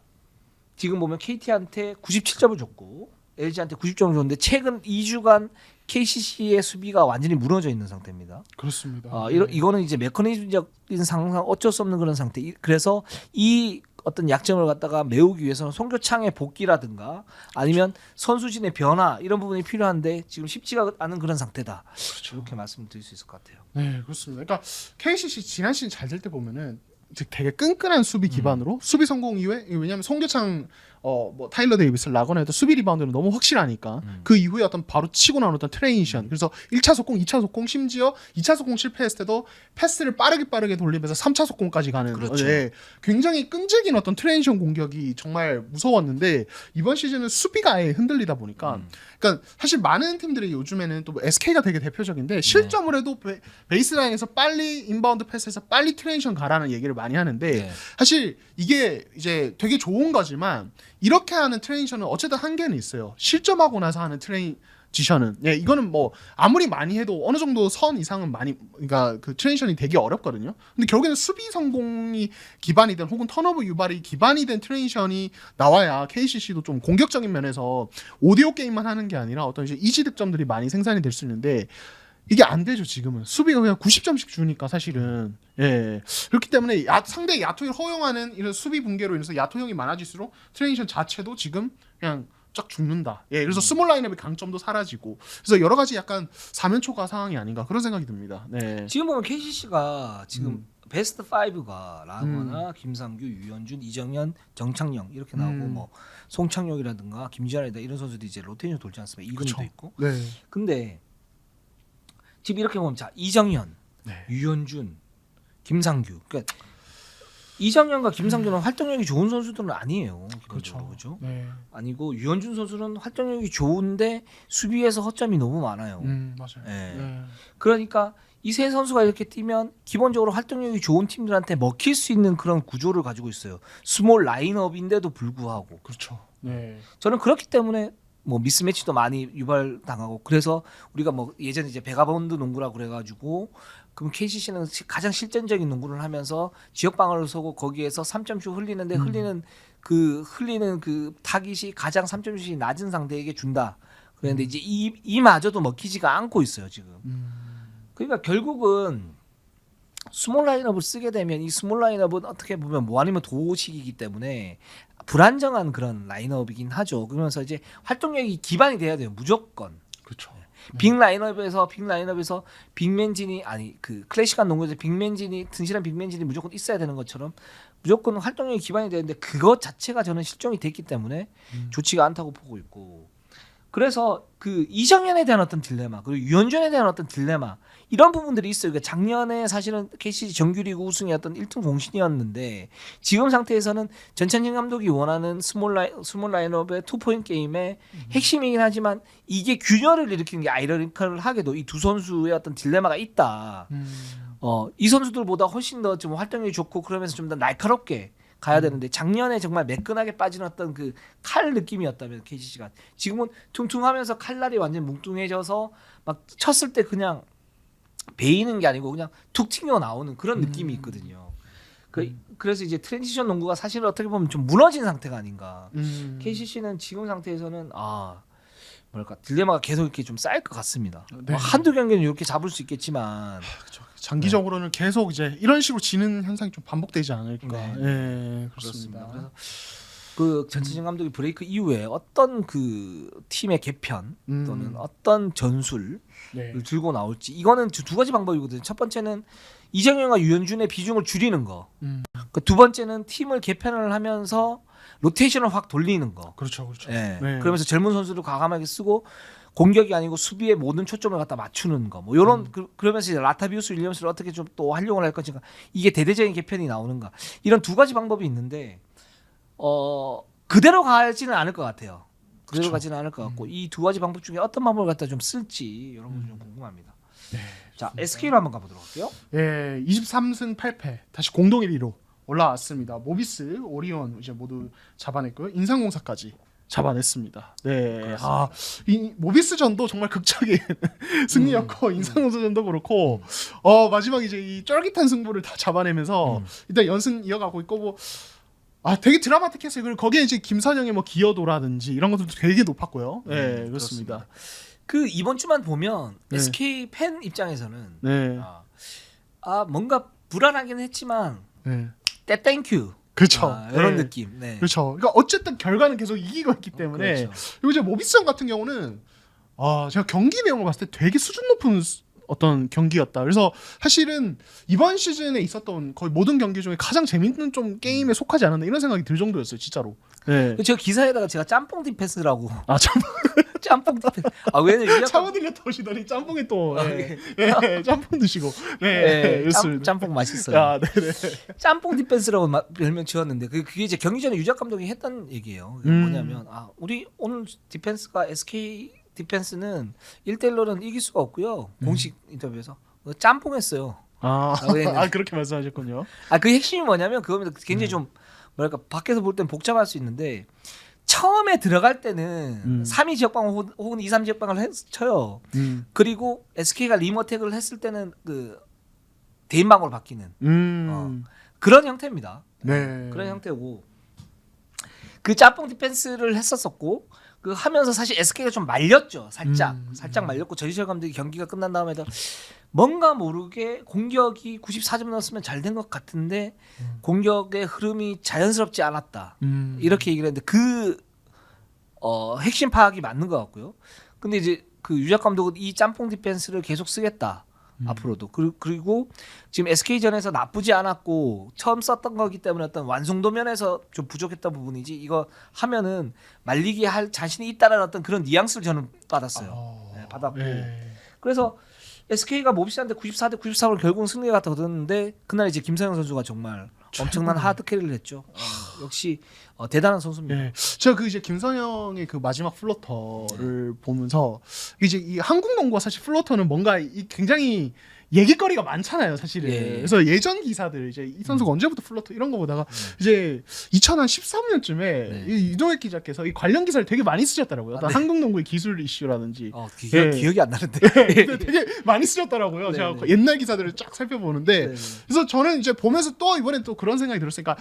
지금 보면 KT한테 97점을 줬고 LG한테 90점을 줬는데 최근 2주간 KCC의 수비가 완전히 무너져 있는 상태입니다. 그렇습니다. 이거는 이제 메커니즘적인 상상 어쩔 수 없는 그런 상태. 그래서 이 어떤 약점을 갖다가 메우기 위해서는 송교창의 복귀라든가 아니면 선수진의 변화 이런 부분이 필요한데 지금 쉽지가 않은 그런 상태다. 그렇죠. 이렇게 말씀드릴 수 있을 것 같아요. 네, 그렇습니다. 그러니까 KCC 지난 시즌 잘 될 때 보면은 즉 되게 끈끈한 수비 기반으로 수비 성공 이후에 왜냐하면 송교창 뭐 타일러 데이비스를 나거나 해도 수비 리바운드는 너무 확실하니까 그 이후에 어떤 바로 치고 나온 어떤 트레이션 그래서 1차 속공, 2차 속공 심지어 2차 속공 실패했을 때도 패스를 빠르게 돌리면서 3차 속공까지 가는 그렇죠. 굉장히 끈질긴 어떤 트레이션 공격이 정말 무서웠는데 이번 시즌은 수비가 아예 흔들리다 보니까 그러니까 사실 많은 팀들이 요즘에는 또 SK가 되게 대표적인데 실점을 해도 베이스라인에서 빨리 인바운드 패스해서 빨리 트레이션 가라는 얘기를 많이 하는데 네. 사실 이게 이제 되게 좋은 거지만 이렇게 하는 트레이션은 어쨌든 한계는 있어요. 실점하고 나서 하는 트레이지션은 이거는 뭐 아무리 많이 해도 어느 정도 선 이상은 많이 그러니까 그 트레이션이 되게 어렵거든요. 근데 결국에는 수비 성공이 기반이 된 혹은 턴오버 유발이 기반이 된 트레이션이 나와야 KCC도 좀 공격적인 면에서 오디오 게임만 하는 게 아니라 어떤 이제 이지 득점들이 많이 생산이 될 수 있는데 이게 안 되죠 지금은 수비가 그냥 90점씩 주니까 사실은 그렇기 때문에 상대 야투를 허용하는 이런 수비 붕괴로 인해서 야투형이 많아질수록 트레이션 자체도 지금 그냥 쫙 죽는다. 그래서 스몰 라인업의 강점도 사라지고 그래서 여러 가지 약간 사면초가 상황이 아닌가 그런 생각이 듭니다. 네. 지금 보면 KCC가 지금 베스트 5가 라거나 김상규, 유현준, 이정현, 정창영 이렇게 나오고 뭐 송창용이라든가 김지환이다 이런 선수들이 이제 로테이션 돌지 않습니까? 이근희도 있고. 네. 근데 지금 이렇게 보면 자 이정현, 유현준, 김상규. 그러니까 이정현과 김상규는 활동력이 좋은 선수들은 아니에요. 그렇죠. 네. 아니고 유현준 선수는 활동력이 좋은데 수비에서 허점이 너무 많아요. 맞아요. 네. 그러니까 이 세 선수가 이렇게 뛰면 기본적으로 활동력이 좋은 팀들한테 먹힐 수 있는 그런 구조를 가지고 있어요. 스몰 라인업인데도 불구하고. 그렇죠. 네. 저는 그렇기 때문에 뭐 미스매치도 많이 유발당하고 그래서 우리가 뭐 예전에 이제 베가본드 농구라고 그래가지고 그럼 KCC는 가장 실전적인 농구를 하면서 지역 방어를 서고 거기에서 3점슛 흘리는데 흘리는 그 타깃이 가장 3점슛이 낮은 상대에게 준다. 그런데 이제 이마저도 먹히지가 않고 있어요 지금. 그러니까 결국은 스몰 라인업을 쓰게 되면 이 스몰 라인업은 어떻게 보면 뭐 아니면 도식이기 때문에 불안정한 그런 라인업이긴 하죠. 그러면서 이제 활동력이 기반이 돼야 돼요. 무조건. 그렇죠. 빅 라인업에서 빅맨진이 아니 그 클래식한 농구에서 빅맨진이 든실한 빅맨진이 무조건 있어야 되는 것처럼 무조건 활동력이 기반이 되는데 그것 자체가 저는 실종이 됐기 때문에 좋지가 않다고 보고 있고 그래서 그 이정현에 대한 어떤 딜레마 그리고 유현준에 대한 어떤 딜레마 이런 부분들이 있어요. 그러니까 작년에 사실은 KCC 정규리그 우승이었던 1등 공신이었는데 지금 상태에서는 전찬진 감독이 원하는 스몰 라인업의 투포인트 게임의 핵심이긴 하지만 이게 균열을 일으키는 게 아이러니컬하게도 이 두 선수의 어떤 딜레마가 있다. 이 선수들보다 훨씬 더 좀 활동력이 좋고 그러면서 좀 더 날카롭게 가야 되는데 작년에 정말 매끈하게 빠진 어떤 그 칼 느낌이었다면 KCC가 지금은 퉁퉁하면서 칼날이 완전 뭉뚱해져서 막 쳤을 때 그냥 베이는 게 아니고 그냥 툭 튕겨 나오는 그런 느낌이 있거든요. 그래서 이제 트랜지션 농구가 사실 어떻게 보면 좀 무너진 상태가 아닌가. KCC는 지금 상태에서는 뭐랄까 딜레마가 계속 이렇게 좀 쌓일 것 같습니다. 네. 한두 경기는 이렇게 잡을 수 있겠지만 장기적으로는 계속 이제 이런 식으로 지는 현상이 좀 반복되지 않을까. 그렇습니다. 그래서 그 전체진 감독이 브레이크 이후에 어떤 그 팀의 개편 또는 어떤 전술을 들고 나올지 이거는 두 가지 방법이거든요. 첫 번째는 이정현과 유현준의 비중을 줄이는 거. 그 두 번째는 팀을 개편을 하면서 로테이션을 확 돌리는 거. 그렇죠. 그러면서 젊은 선수를 과감하게 쓰고 공격이 아니고 수비에 모든 초점을 갖다 맞추는 거. 뭐 이런 그러면서 이제 라타비우스 윌리엄스를 어떻게 좀 또 활용을 할 것인가. 이게 대대적인 개편이 나오는가. 이런 두 가지 방법이 있는데 그대로 가지는 않을 것 같아요. 그대로 가지는 않을 것 같고 이 두 가지 방법 중에 어떤 방법을 갖다 좀 쓸지 이런 건 좀 궁금합니다. 자, SK로 한번 가보도록 할게요. 23승 8패 다시 공동 1위로 올라왔습니다. 모비스, 오리온 이제 모두 잡아냈고요. 인상공사까지 잡아냈습니다. 이 모비스전도 정말 극적인 승리였고 인상공사전도 그렇고 마지막 이제 이 쫄깃한 승부를 다 잡아내면서 일단 연승 이어가고 있고 뭐 되게 드라마틱했어요. 그리고 거기에 이제 김선영의 뭐 기여도라든지 이런 것들도 되게 높았고요. 네, 그렇습니다. 그 이번 주만 보면 네. SK 팬 입장에서는 네, 뭔가 불안하긴 했지만 네, 땡큐 그렇죠. 이런 네. 느낌. 네. 그렇죠. 그러니까 어쨌든 결과는 계속 이기고 있기 때문에 그렇죠. 그리고 이제 모비스전 같은 경우는 제가 경기 내용을 봤을 때 되게 수준 높은 어떤 경기였다. 그래서 사실은 이번 시즌에 있었던 거의 모든 경기 중에 가장 재밌는 좀 게임에 속하지 않았나 이런 생각이 들 정도였어요, 진짜로. 네. 제가 기사에다가 제가 짬뽕 디펜스라고 참 짬뽕 디펜스. 왜냐면 차고 들렸다 오시더니 짬뽕에 또 예. 짬뽕 드시고 그렇습니다. 짬뽕 맛있어요. 네네. 짬뽕 디펜스라고 별명 지었는데 그게 이제 경기 전에 유작 감독이 했던 얘기예요. 그게 뭐냐면 우리 오늘 디펜스가 SK 디펜스는 1대1로는 이길 수가 없고요. 공식 인터뷰에서 짬뽕했어요. 그렇게 말씀하셨군요. 그 핵심이 뭐냐면 그겁니다. 굉장히 좀 뭐랄까 밖에서 볼 땐 복잡할 수 있는데 처음에 들어갈 때는 3위 지역방 혹은 2, 3 지역방을 쳐요. 그리고 SK가 리머택을 했을 때는 그 대인방으로 바뀌는 그런 형태입니다. 네. 그런 형태고 그 짬뽕 디펜스를 했었었고 그 하면서 사실 SK가 좀 말렸죠. 살짝 말렸고 전희철 감독이 경기가 끝난 다음에도 뭔가 모르게 공격이 94점 넣었으면 잘 된 것 같은데 공격의 흐름이 자연스럽지 않았다. 이렇게 얘기를 했는데 그 핵심 파악이 맞는 것 같고요. 근데 이제 그 유작 감독은 이 짬뽕 디펜스를 계속 쓰겠다. 앞으로도 그리고 지금 SK전에서 나쁘지 않았고 처음 썼던 거기 때문에 어떤 완성도 면에서 좀 부족했던 부분이지 이거 하면은 말리기 할 자신이 있다라는 어떤 그런 뉘앙스를 저는 받았어요. 받았고 그래서 SK가 모비스한테 94대 94로 결국은 승리가 거뒀는데 그날 이제 김서영 선수가 정말 엄청난 하드 캐리를 했죠. 역시 대단한 선수입니다. 네. 제가 그 이제 김선영의 그 마지막 플러터를 보면서 이제 이 한국 농구가 사실 플러터는 뭔가 굉장히 얘기거리가 많잖아요, 사실은. 그래서 예전 기사들 이제 이 선수가 언제부터 플러터 이런 거 보다가 이제 2013년쯤에 이 이동혁 기자께서 이 관련 기사를 되게 많이 쓰셨더라고요. 어떤 한국 농구의 기술 이슈라든지. 기억이 안 나는데. 되게 많이 쓰셨더라고요. 제가 옛날 기사들을 쫙 살펴보는데 그래서 저는 이제 보면서 또 이번엔 또 그런 생각이 들었으니까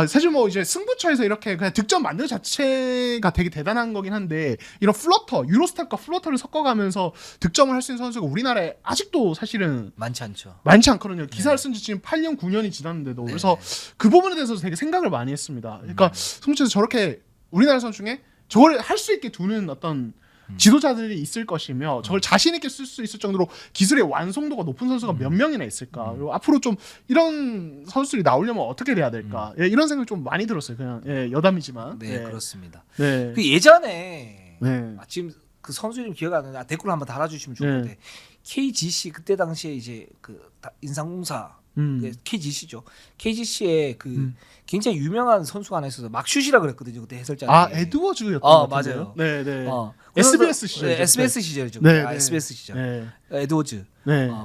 사실 뭐 이제 승부처에서 이렇게 그냥 득점 만드는 자체가 되게 대단한 거긴 한데 이런 플러터, 유로스텝과 플러터를 섞어가면서 득점을 할 수 있는 선수가 우리나라에 아직도 사실은 많지 않죠. 많지 않거든요. 기사를 쓴 지 지금 8년, 9년이 지났는데도. 그래서 그 부분에 대해서 되게 생각을 많이 했습니다. 그러니까 승부처에서 저렇게 우리나라 선수 중에 저걸 할 수 있게 두는 어떤 지도자들이 있을 것이며 저걸 자신 있게 쓸 수 있을 정도로 기술의 완성도가 높은 선수가 몇 명이나 있을까. 그리고 앞으로 좀 이런 선수들이 나오려면 어떻게 돼야 될까. 이런 생각이 좀 많이 들었어요. 그냥 여담이지만. 그렇습니다. 네. 그 예전에 네. 지금 그 선수 이름 기억 안 나는데 댓글 한번 달아주시면 좋은데 KGC 그때 당시에 이제 그 인상공사 그 KGC죠. KGC에 그 굉장히 유명한 선수가 하나 있어서 막슛이라 그랬거든요. 그때 해설자들이. 에드워즈였던 것 맞아요. 같은데요. 네, 네. SBS 시절. SBS 시절이죠. SBS 시절. 에드워즈.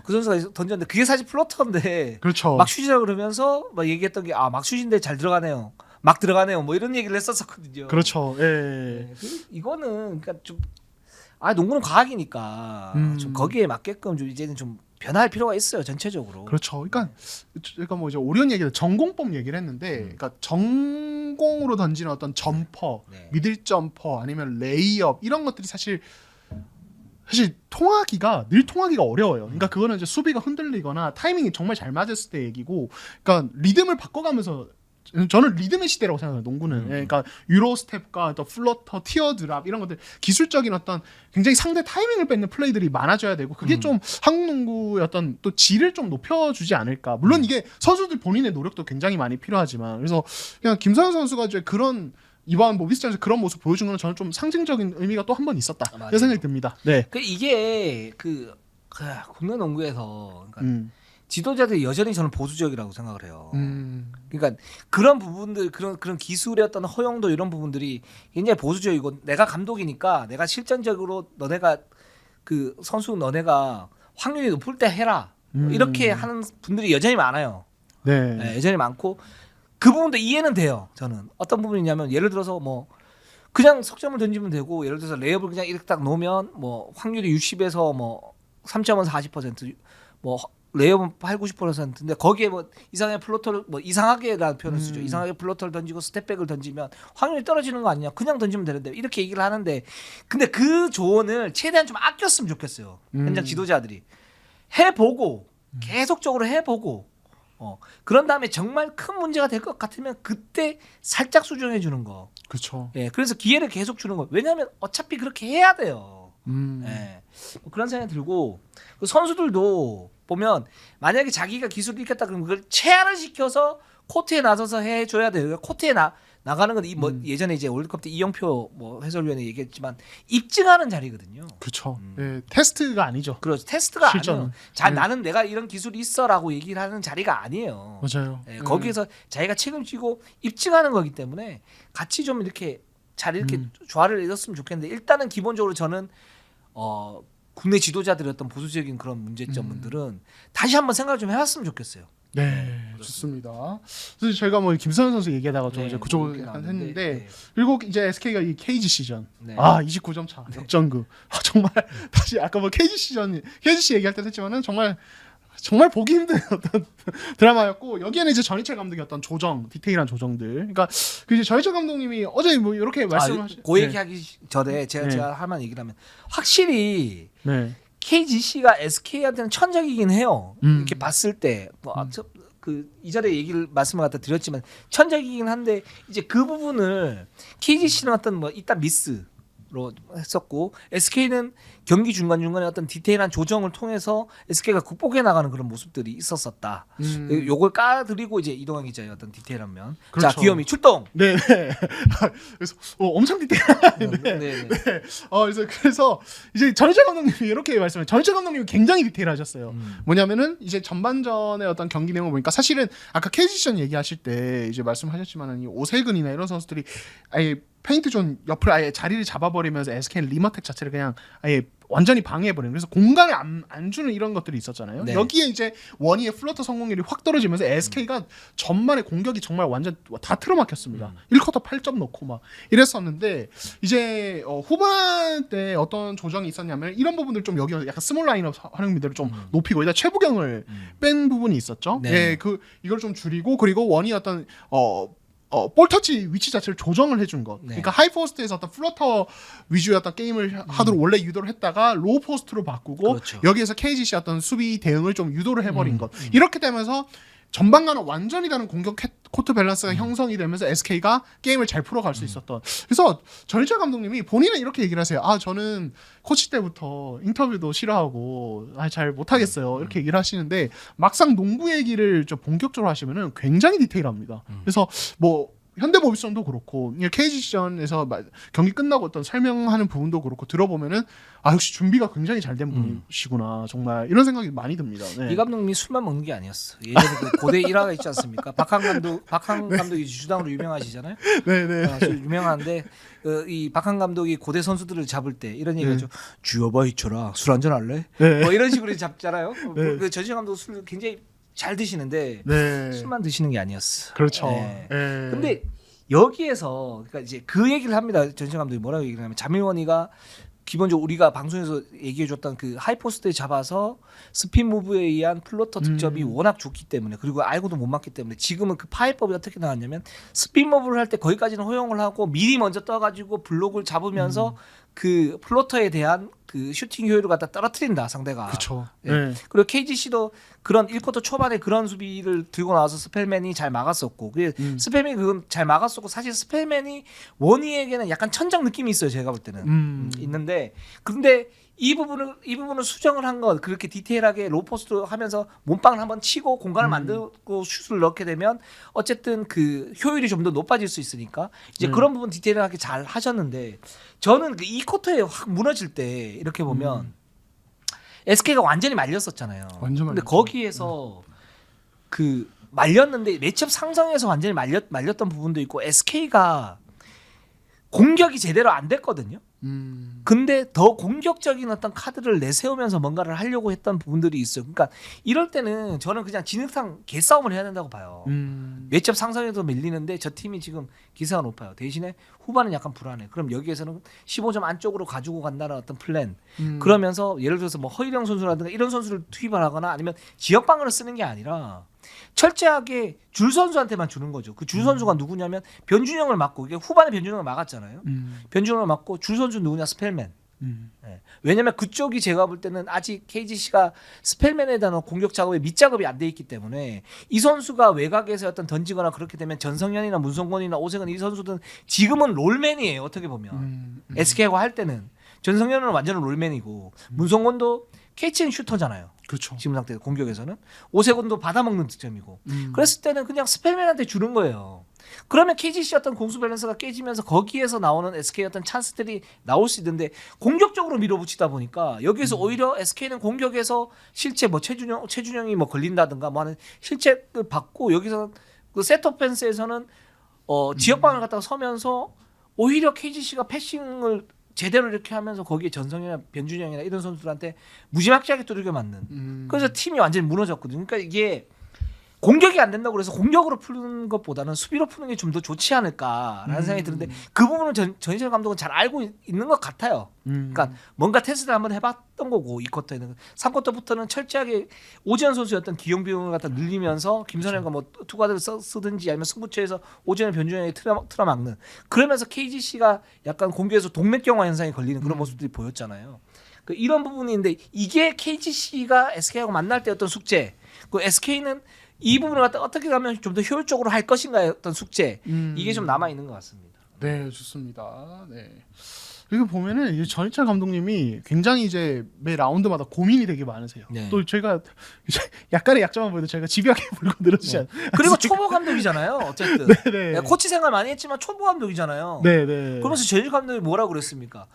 그 선수가 던졌는데 그게 사실 플러터인데 그렇죠. 막슛이라 그러면서 막 얘기했던 게 막슛인데 잘 들어가네요. 막 들어가네요. 뭐 이런 얘기를 했었거든요. 그렇죠. 예. 이거는 그러니까 좀 농구는 과학이니까 좀 거기에 맞게끔 좀 이제는 좀 변화할 필요가 있어요, 전체적으로. 그렇죠. 그러니까 뭐 이제 오리온 얘기를 전공법 얘기를 했는데, 그러니까 전공으로 던지는 어떤 점퍼, 미들 점퍼 아니면 레이업 이런 것들이 사실 통하기가 어려워요. 그러니까 그거는 이제 수비가 흔들리거나 타이밍이 정말 잘 맞았을 때 얘기고, 그러니까 리듬을 바꿔가면서. 저는 리듬의 시대라고 생각해요. 농구는. 그러니까 유로스텝과 또 플러터, 티어드랍 이런 것들 기술적인 어떤 굉장히 상대 타이밍을 뺏는 플레이들이 많아져야 되고 그게 좀 한국 농구의 어떤 또 질을 좀 높여주지 않을까. 물론 이게 선수들 본인의 노력도 굉장히 많이 필요하지만 그래서 그냥 김서영 선수가 이제 그런 이번 모비스전에서 그런 모습 보여준 건 저는 좀 상징적인 의미가 또 한 번 있었다. 이런 생각이 듭니다. 네. 이게 국내 농구에서 그러니까 지도자들이 여전히 저는 보수적이라고 생각을 해요. 그러니까 그런 부분들 그런 기술의 어떤 허용도 이런 부분들이 굉장히 보수적이고 내가 감독이니까 내가 실전적으로 너네가 그 선수 너네가 확률이 높을 때 해라. 이렇게 하는 분들이 여전히 많아요. 네. 여전히 많고 그 부분도 이해는 돼요. 저는 어떤 부분이냐면 예를 들어서 뭐 그냥 석점을 던지면 되고 예를 들어서 레이업을 그냥 이렇게 딱 놓으면 뭐 확률이 60에서 뭐 3점은 40%, 뭐 레이업은 8-90%인데 거기에 뭐 이상하게 플로터를 뭐 이상하게라는 표현을 쓰죠. 이상하게 플로터를 던지고 스텝백을 던지면 확률이 떨어지는 거 아니냐? 그냥 던지면 되는데 이렇게 얘기를 하는데 근데 그 조언을 최대한 좀 아꼈으면 좋겠어요. 현장 지도자들이 해보고 계속적으로 해보고 그런 다음에 정말 큰 문제가 될 것 같으면 그때 살짝 수정해 주는 거. 그렇죠. 예, 그래서 기회를 계속 주는 거. 왜냐하면 어차피 그렇게 해야 돼요. 예, 뭐 그런 생각이 들고 그 선수들도 보면 만약에 자기가 기술을 익혔다 그러면 그걸 체화를 시켜서 코트에 나서서 해줘야 돼요. 코트에 나가는 건 뭐 예전에 이제 월드컵 때 이영표 뭐 해설위원이 얘기했지만 입증하는 자리거든요. 그렇죠. 예, 테스트가 아니죠. 그렇죠. 테스트가 실전은. 아니에요. 자, 네. 나는 내가 이런 기술이 있어라고 얘기를 하는 자리가 아니에요. 맞아요. 예, 거기에서 자기가 책임지고 입증하는 거기 때문에 같이 좀 이렇게 잘 이렇게 조화를 이뤘으면 좋겠는데 일단은 기본적으로 저는 국내 지도자들의 어떤 보수적인 그런 문제점들은 다시 한번 생각을 좀 해봤으면 좋겠어요. 네, 좋습니다. 그래서 저희가 뭐 김선현 선수 얘기하다가 좀 네, 이제 그쪽으로 그렇게 약간 나왔는데, 했는데 네. 그리고 이제 SK가 이 KG 시전 네. 29점 차 역전극 정말 다시 아까 뭐 KG 시전 KGC 얘기할 때도 했지만은 정말 보기 힘든 어떤 드라마였고 여기에는 이제 전희철 감독의 어떤 조정 디테일한 조정들 그러니까 그 이제 전희철 감독님이 어제 뭐 이렇게 말씀하신 그 얘기하기 전에 제가 할 만한 얘기를 하면 확실히 네. KGC가 SK한테는 천적이긴 해요. 이렇게 봤을 때 그 이전에 얘기를 말씀을 갖다 드렸지만 천적이긴 한데 이제 그 부분을 KGC는 어떤 뭐 이딴 미스로 했었고 SK는 경기 중간중간에 어떤 디테일한 조정을 통해서 SK가 극복해 나가는 그런 모습들이 있었었다. 요걸 까드리고 이제 이동환 기자의 어떤 디테일한 면. 그렇죠. 자, 귀요미 출동. 네. 그래서 엄청 디테일한데. 네. 그래서 이제 전희철 감독님이 이렇게 말씀해. 전희철 감독님이 굉장히 디테일하셨어요. 뭐냐면은 이제 전반전의 어떤 경기 내용을 보니까 사실은 아까 KGC전 얘기하실 때 이제 말씀하셨지만은 이 오세근이나 이런 선수들이 아예 페인트 존 옆을 아예 자리를 잡아버리면서 SK는 리머텍 자체를 그냥 아예 완전히 방해해버리는 그래서 공간을 안 주는 이런 것들이 있었잖아요. 네. 여기에 이제 원희의 플러터 성공률이 확 떨어지면서 SK가 전반에 공격이 정말 완전 다 틀어막혔습니다. 1쿼터 8점 넣고 막 이랬었는데 이제 후반 때 어떤 조정이 있었냐면 이런 부분들 좀 여기 약간 스몰 라인업 활용 미들을 좀 높이고 일단 최부경을 뺀 부분이 있었죠. 네. 예, 이걸 좀 줄이고 그리고 원희 어떤 볼 터치 위치 자체를 조정을 해준 것. 네. 그러니까 하이 포스트에서 어떤 플러터 위주의 어떤 게임을 하도록 원래 유도를 했다가 로우 포스트로 바꾸고 그렇죠. 여기에서 KGC 어떤 수비 대응을 좀 유도를 해버린 것. 이렇게 되면서 전반과는 완전히 다른 공격 코트 밸런스가 형성이 되면서 SK가 게임을 잘 풀어갈 수 있었던. 그래서 전희철 감독님이 본인은 이렇게 얘기를 하세요. 저는 코치 때부터 인터뷰도 싫어하고 잘 못하겠어요. 이렇게 얘기를 하시는데 막상 농구 얘기를 좀 본격적으로 하시면은 굉장히 디테일합니다. 그래서 뭐 현대모비스전도 그렇고 KGC전에서 경기 끝나고 어떤 설명하는 부분도 그렇고 들어보면은 역시 준비가 굉장히 잘 된 분이시구나 정말 이런 생각이 많이 듭니다. 네. 이 감독님이 술만 먹는 게 아니었어. 예전에 그 고대 일화가 있지 않습니까? 박한 감독이 주당으로 유명하시잖아요. 네네. 유명한데 이 박한 감독이 고대 선수들을 잡을 때 이런 얘기죠. 주여봐 이철아 술 한잔 할래? 네. 뭐 이런 식으로 잡잖아요. 네. 그 전시현 감독 술 굉장히 잘 드시는데 네. 술만 드시는 게 아니었어. 그렇죠. 네. 네. 근데 여기에서 그러니까 이제 그 얘기를 합니다. 전시현 감독이 뭐라고 얘기를 하냐면 자밀원이가 기본적으로 우리가 방송에서 얘기해줬던 그 하이포스트에 잡아서 스핀 무브에 의한 플로터 득점이 워낙 좋기 때문에 그리고 알고도 못 맞기 때문에 지금은 그 파이법이 어떻게 나왔냐면 스핀 무브를 할 때 거기까지는 허용을 하고 미리 먼저 떠가지고 블록을 잡으면서 그 플로터에 대한 그 슈팅 효율을 갖다 떨어뜨린다 상대가. 그렇죠. 예. 네. 그리고 KGC도 그런 1쿼터 초반에 그런 수비를 들고 나와서 스펠맨이 잘 막았었고 스펠맨이 그건 잘 막았었고 사실 스펠맨이 원희에게는 약간 천장 느낌이 있어요. 제가 볼 때는 있는데 근데 이 부분을 수정을 한 건 그렇게 디테일하게 로포스트 하면서 몸빵을 한번 치고 공간을 만들고 슛을 넣게 되면 어쨌든 그 효율이 좀 더 높아질 수 있으니까 이제 그런 부분 디테일하게 잘 하셨는데 저는 그 이 쿼터에 확 무너질 때 이렇게 보면 SK가 완전히 말렸었잖아요. 완전 근데 말렸죠. 거기에서 그 말렸는데 매첩 상성에서 완전히 말렸던 부분도 있고 SK가 공격이 제대로 안 됐거든요. 근데 더 공격적인 어떤 카드를 내세우면서 뭔가를 하려고 했던 부분들이 있어요. 그러니까 이럴 때는 저는 그냥 진흙탕 개싸움을 해야 된다고 봐요. 매첩 상성에도 밀리는데 저 팀이 지금 기세가 높아요. 대신에 후반은 약간 불안해. 그럼 여기에서는 15점 안쪽으로 가지고 간다는 어떤 플랜. 그러면서 예를 들어서 뭐 허일영 선수라든가 이런 선수를 투입을 하거나 아니면 지역방어를 쓰는 게 아니라 철저하게 줄 선수한테만 주는 거죠. 그 줄 선수가 누구냐면 변준영을 막고 이게 후반에 변준영을 막았잖아요. 변준영을 막고 줄 선수 누구냐 스펠맨. 네. 왜냐면 그쪽이 제가 볼 때는 아직 KGC가 스펠맨에 대한 공격 작업에 밑작업이 안 돼 있기 때문에 이 선수가 외곽에서 어떤 던지거나 그렇게 되면 전성현이나 문성곤이나 오세근 이 선수들은 지금은 롤맨이에요. 어떻게 보면 SK하고 할 때는 전성현은 완전히 롤맨이고 문성곤도 캐치앤 슈터잖아요. 그렇죠. 지금 상태 공격에서는 오세곤도 받아먹는 득점이고 그랬을 때는 그냥 스펠맨한테 주는 거예요. 그러면 KGC 어떤 공수 밸런스가 깨지면서 거기에서 나오는 SK 어떤 찬스들이 나올 수 있는데 공격적으로 밀어붙이다 보니까 여기에서 오히려 SK는 공격에서 실체 뭐 최준영이 뭐 걸린다든가 뭐 하는 실책을 받고 여기서 그 세트 오펜스에서는 지역방을 갖다가 서면서 오히려 KGC가 패싱을 제대로 이렇게 하면서 거기에 전성현이나 변준영이나 이런 선수들한테 무지막지하게 두들겨 맞는. 그래서 팀이 완전히 무너졌거든요. 그러니까 이게 공격이 안 된다고 그래서 공격으로 푸는 것보다는 수비로 푸는 게 좀 더 좋지 않을까라는 생각이 드는데 그 부분은 전희철 감독은 잘 알고 있는 것 같아요. 그러니까 뭔가 테스트를 한번 해봤던 거고 이 쿼터에는 3쿼터부터는 철저하게 오지현 선수의 어떤 기용 비용을 갖다 늘리면서 김선현과 뭐 투가드를 쓰든지 아니면 승부처에서 오지현 변준영이 틀어막는 그러면서 KGC가 약간 공격에서 동맥경화 현상이 걸리는 그런 모습들이 보였잖아요. 그 이런 부분인데 이게 KGC가 SK하고 만날 때 어떤 숙제 그 SK는 이 부분을 갖다 어떻게 하면 좀 더 효율적으로 할 것인가의 어떤 숙제 이게 좀 남아 있는 것 같습니다. 네, 좋습니다. 네. 이거 보면은 이제 전희철 감독님이 굉장히 이제 매 라운드마다 고민이 되게 많으세요. 네. 또 저희가 이제 약간의 약점만 보여도 저희가 집요하게 물고 늘어지지 않. 그리고 초보 감독이잖아요. 어쨌든 네. 네, 코치 생활 많이 했지만 초보 감독이잖아요. 네. 그러면서 전희철 감독이 뭐라고 그랬습니까?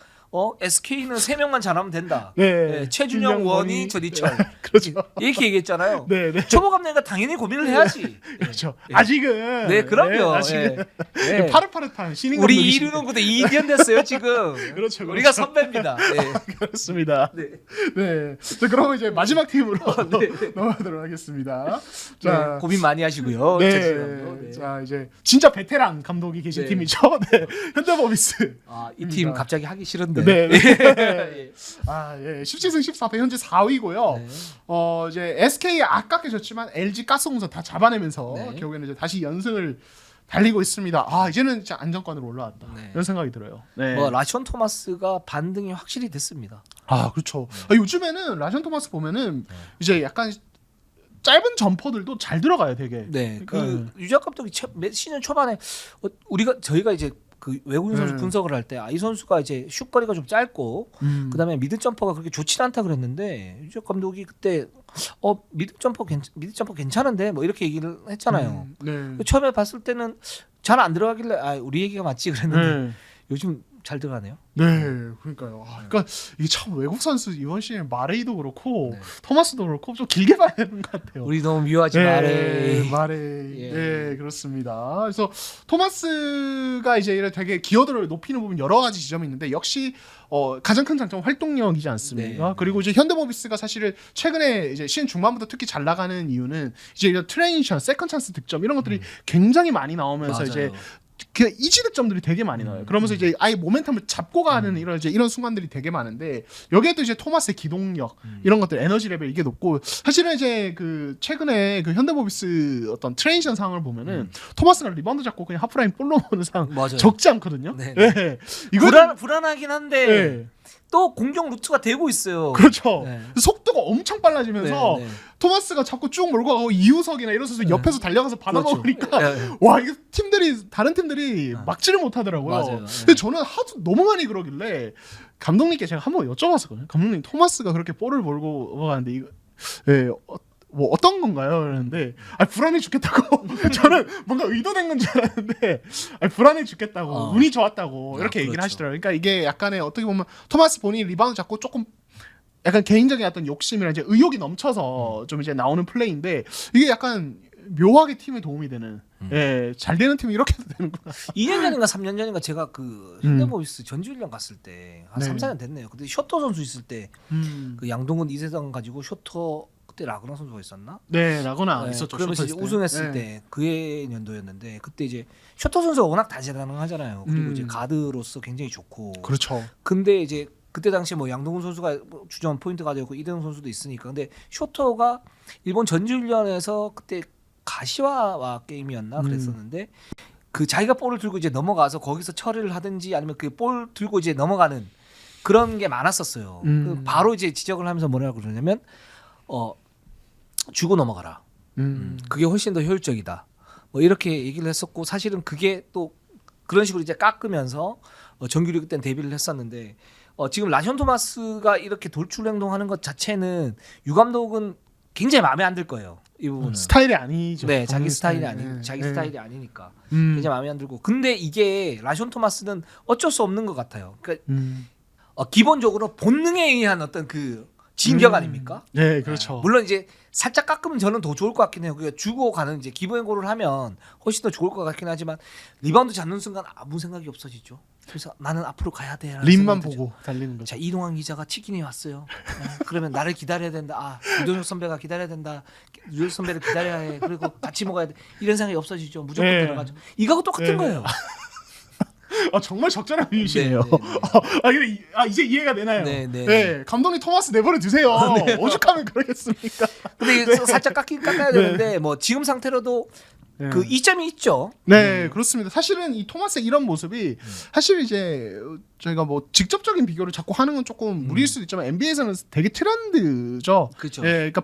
SK는 3명만 잘하면 된다. 네. 네, 최준영, 원희, 전희철. 그렇죠. 이렇게 얘기했잖아요. 네. 초보 감독이니까 당연히 고민을 해야지. 그렇죠. 네. 아직은. 네, 그럼요. 아직은 네. 파릇파릇한 신인 우리 감독이십니다. 이루는 구대 2년 됐어요 지금. 그렇죠. 우리가 선배입니다. 네. 그렇습니다. 네. 네. 자, 그러면 이제 마지막 팀으로 네. 넘어가도록 하겠습니다. 자, 자, 고민 많이 하시고요. 네. 자, 이제 진짜 베테랑 감독이 계신 네. 팀이죠. 네. 현대모비스. 이 팀 갑자기 하기 싫은데. 네. 예. 아, 예. 17승 14패 현재 4위고요. 네. 이제 SK 아깝게 졌지만 LG 가스공사 다 잡아내면서 네. 결국에는 이제 다시 연승을 달리고 있습니다. 아, 이제는 진짜 안정권으로 올라왔다. 네. 이런 생각이 들어요. 네. 뭐 라시온 토마스가 반등이 확실히 됐습니다. 아, 그렇죠. 요즘에는 라션 토마스 보면은 이제 약간 짧은 점퍼들도 잘 들어가요, 되게. 네, 그러니까, 그 유작 감독이 시즌 초반에 저희가 이제 그 외국인 선수 분석을 할 때 이 선수가 이제 슛거리가 좀 짧고 그다음에 미드 점퍼가 그렇게 좋지 않다 그랬는데 유작 감독이 그때 미드 점퍼 괜찮은데 뭐 이렇게 얘기를 했잖아요. 네. 처음에 봤을 때는 잘 안 들어가길래 우리 얘기가 맞지 그랬는데 네. 요즘 잘 들어가네요. 네, 그러니까요. 그러니까 이게 참 외국 선수 이번 시즌 마레이도 그렇고 네. 토마스도 그렇고 좀 길게 봐야 되는 것 같아요. 우리 너무 미워하지 마래. 마레이. 예. 네, 그렇습니다. 그래서 토마스가 이제 되게 기여도를 높이는 부분 여러 가지 지점이 있는데 역시 가장 큰 장점은 활동력이지 않습니까? 네. 그리고 이제 현대모비스가 사실은 최근에 이제 시즌 중반부터 특히 잘 나가는 이유는 이제 이런 트레이션, 세컨 찬스 득점 이런 것들이 굉장히 많이 나오면서 맞아요. 이제 그 이지 득점들이 되게 많이 나와요. 그러면서 이제 아예 모멘텀을 잡고 가는 이런 순간들이 되게 많은데 여기에도 이제 토마스의 기동력 이런 것들 에너지 레벨 이게 높고 사실은 이제 그 최근에 그 현대모비스 어떤 트레이션 상황을 보면은 토마스가 리바운드 잡고 그냥 하프라인 볼로 보는 상황 맞아요. 적지 않거든요. 네. 네. 이거 불안하긴 한데 네. 또 공격 루트가 되고 있어요. 그렇죠. 네. 속도가 엄청 빨라지면서 네, 네. 토마스가 자꾸 쭉 몰고 가고 이우석이나 이런 선수 옆에서 달려가서 받아먹으니까 그렇죠. 와 이게 다른 팀들이 막지를 못하더라고요. 맞아요. 근데 저는 하도 너무 많이 그러길래 감독님께 제가 한번 여쭤봤었거든요. 감독님 토마스가 그렇게 볼을 몰고 가는데 이거 뭐 어떤 건가요? 그랬는데 불안해 죽겠다고 저는 뭔가 의도된 건 줄 알았는데 불안해 죽겠다고 운이 좋았다고 이렇게 얘기를 그렇죠. 하시더라고요. 그러니까 이게 약간의 어떻게 보면 토마스 본인이 리바운드 잡고 조금 약간 개인적인 어떤 욕심이나 이제 의욕이 넘쳐서 좀 이제 나오는 플레이인데 이게 약간 묘하게 팀에 도움이 되는 예, 잘 되는 팀이 이렇게 해도 되는구나. 2년 전인가 3년 전인가 제가 그 현대모비스 전주훈련 갔을 때 한 네. 3, 4년 됐네요. 그때 쇼터 선수 있을 때 그 양동근 이세상 가지고 쇼터 그때 라그나 선수가 있었나? 네, 라거나 네, 있었죠. 그러면서 이제 쇼터 있을 때. 우승했을 네. 때 그해 년도였는데 그때 이제 쇼터 선수가 워낙 다재다능하잖아요. 그리고 이제 가드로서 굉장히 좋고. 그렇죠. 근데 이제 그때 당시에 뭐 양동근 선수가 뭐 주전 포인트 가드였고 이대용 선수도 있으니까. 근데 쇼터가 일본 전지훈련에서 그때 가시와와 게임이었나 그랬었는데 그 자기가 볼을 들고 이제 넘어가서 거기서 처리를 하든지 아니면 그 볼 들고 이제 넘어가는 그런 게 많았었어요. 그 바로 이제 지적을 하면서 뭐라고 그러냐면 주고 넘어가라. 그게 훨씬 더 효율적이다. 뭐 이렇게 얘기를 했었고 사실은 그게 또 그런 식으로 이제 깎으면서 정규리그 때는 데뷔를 했었는데 지금 라시온 토마스가 이렇게 돌출 행동하는 것 자체는 유 감독은 굉장히 마음에 안 들 거예요. 이 부분은. 스타일이 아니죠. 네, 자기 스타일이 네, 아니 네, 자기 네. 스타일이 아니니까 굉장히 마음에 안 들고. 근데 이게 라시온 토마스는 어쩔 수 없는 것 같아요. 그러니까 기본적으로 본능에 의한 어떤 그 진격 아닙니까? 네, 그렇죠. 물론 이제 살짝 깎으면 저는 더 좋을 것 같긴 해요. 그러니까 주고 가는 이제 기본행고를 하면 훨씬 더 좋을 것 같긴 하지만 리바운드 잡는 순간 아무 생각이 없어지죠. 그래서 나는 앞으로 가야 돼. 림만 보고 달리는 거죠. 자, 이동환 기자가 치킨이 왔어요. 그러면 나를 기다려야 된다. 아, 유동혁 선배가 기다려야 된다. 유동혁 선배를 기다려야 해. 그리고 같이 먹어야 돼. 이런 생각이 없어지죠. 무조건 네. 들어가죠. 이거하고 똑같은 네. 거예요. 정말 적절한 비유시네요. 네, 네, 네. 이제 이해가 되나요? 네, 네. 네, 감독님 토마스 내버려 두세요. 네. 오죽하면 그러겠습니까? 근데 이게 살짝 깎아야 되는데 뭐 지금 상태로도 네. 그 이점이 있죠. 네, 그렇습니다. 사실은 이 토마스의 이런 모습이 사실 이제 저희가 뭐 직접적인 비교를 자꾸 하는 건 조금 무리일 수도 있지만 NBA에서는 되게 트렌드죠. 그렇죠. 예, 그러니까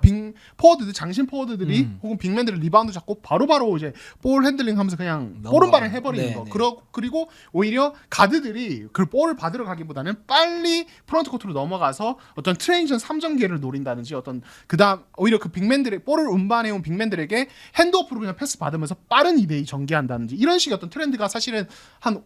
포워드들, 장신 포워드들이 혹은 빅맨들을 리바운드 잡고 바로바로 이제 볼 핸들링하면서 그냥 볼은반을 해버리는 네, 거. 네. 그리고 오히려 가드들이 그 볼을 받으러 가기보다는 빨리 프론트 코트로 넘어가서 어떤 트레인전 3전개를 노린다든지 어떤 그다음 오히려 그 빅맨들의 볼을 운반해온 빅맨들에게 핸드오프로 그냥 패스 받으면서 빠른 2대2 전개한다든지 이런 식의 어떤 트렌드가 사실은 한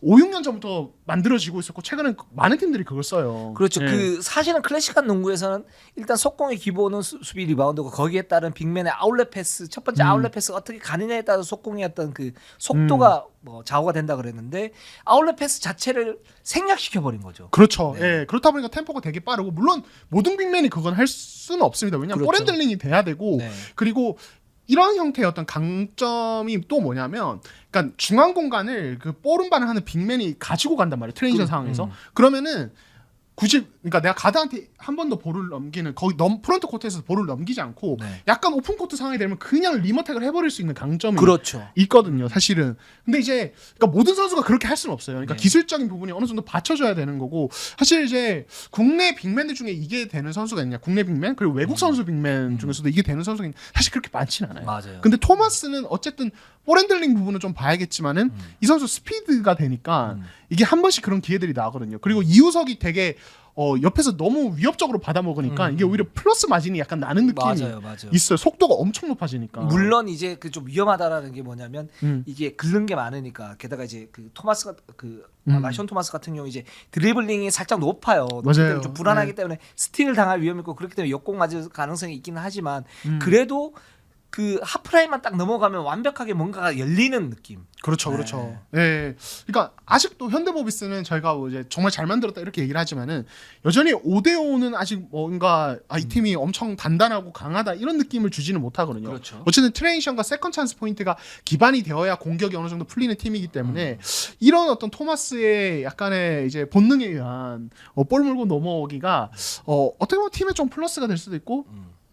5, 6년 전부터 만들어지고 있었고 최근에 많은 팀들이 그걸 써요. 그렇죠. 예. 그 사실은 클래식한 농구에서는 일단 속공의 기본은 수비 리바운드고 거기에 따른 빅맨의 아웃렛 패스, 첫 번째 아웃렛 패스가 어떻게 가느냐에 따라 속공의 어떤 그 속도가 뭐 좌우가 된다 그랬는데 아웃렛 패스 자체를 생략시켜 버린 거죠. 그렇죠. 네. 예, 그렇다 보니까 템포가 되게 빠르고 물론 모든 빅맨이 그건 할 수는 없습니다. 왜냐하면 그렇죠. 볼 핸들링이 돼야 되고 네. 그리고 이런 형태의 어떤 강점이 또 뭐냐면, 그러니까 중앙 공간을 그 볼 운반을 하는 빅맨이 가지고 간단 말이에요. 트레이션 상황에서. 그러면은 굳이 그러니까 내가 가드한테 한 번 더 볼을 넘기는 거기 프론트 코트에서 볼을 넘기지 않고 네. 약간 오픈 코트 상황이 되면 그냥 리머택을 해버릴 수 있는 강점이 그렇죠. 있거든요, 사실은. 근데 이제 그러니까 모든 선수가 그렇게 할 수는 없어요. 그러니까 네. 기술적인 부분이 어느 정도 받쳐줘야 되는 거고 사실 이제 국내 빅맨들 중에 이게 되는 선수가 있냐? 국내 빅맨 그리고 외국 선수 빅맨 중에서도 이게 되는 선수가 사실 그렇게 많지는 않아요. 맞아요. 근데 토마스는 어쨌든 볼 핸들링 부분은 좀 봐야겠지만은 이 선수 스피드가 되니까 이게 한 번씩 그런 기회들이 나거든요. 그리고 이우석이 되게 옆에서 너무 위협적으로 받아먹으니까 이게 오히려 플러스 마진이 약간 나는 느낌이 맞아요. 있어요. 속도가 엄청 높아지니까. 물론 이제 그 좀 위험하다라는 게 뭐냐면 음. 이게 긁는 게 많으니까 게다가 이제 그 토마스가 라시온 토마스 같은 경우 이제 드리블링이 살짝 높아요. 높기 맞아요. 때문에 좀 불안하기 네. 때문에 스틸 당할 위험이 있고 그렇기 때문에 역공 맞을 가능성이 있기는 하지만 그래도 그 하프라인만 딱 넘어가면 완벽하게 뭔가가 열리는 느낌. 그렇죠, 네. 그렇죠. 예, 그러니까 아직도 현대모비스는 저희가 뭐 이제 정말 잘 만들었다 이렇게 얘기를 하지만은 여전히 5대5는 아직 뭔가 이 팀이 엄청 단단하고 강하다 이런 느낌을 주지는 못하거든요. 그렇죠. 어쨌든 트레이션과 세컨 찬스 포인트가 기반이 되어야 공격이 어느 정도 풀리는 팀이기 때문에 이런 어떤 토마스의 약간의 이제 본능에 의한 볼 물고 넘어오기가 어떻게 보면 팀에 좀 플러스가 될 수도 있고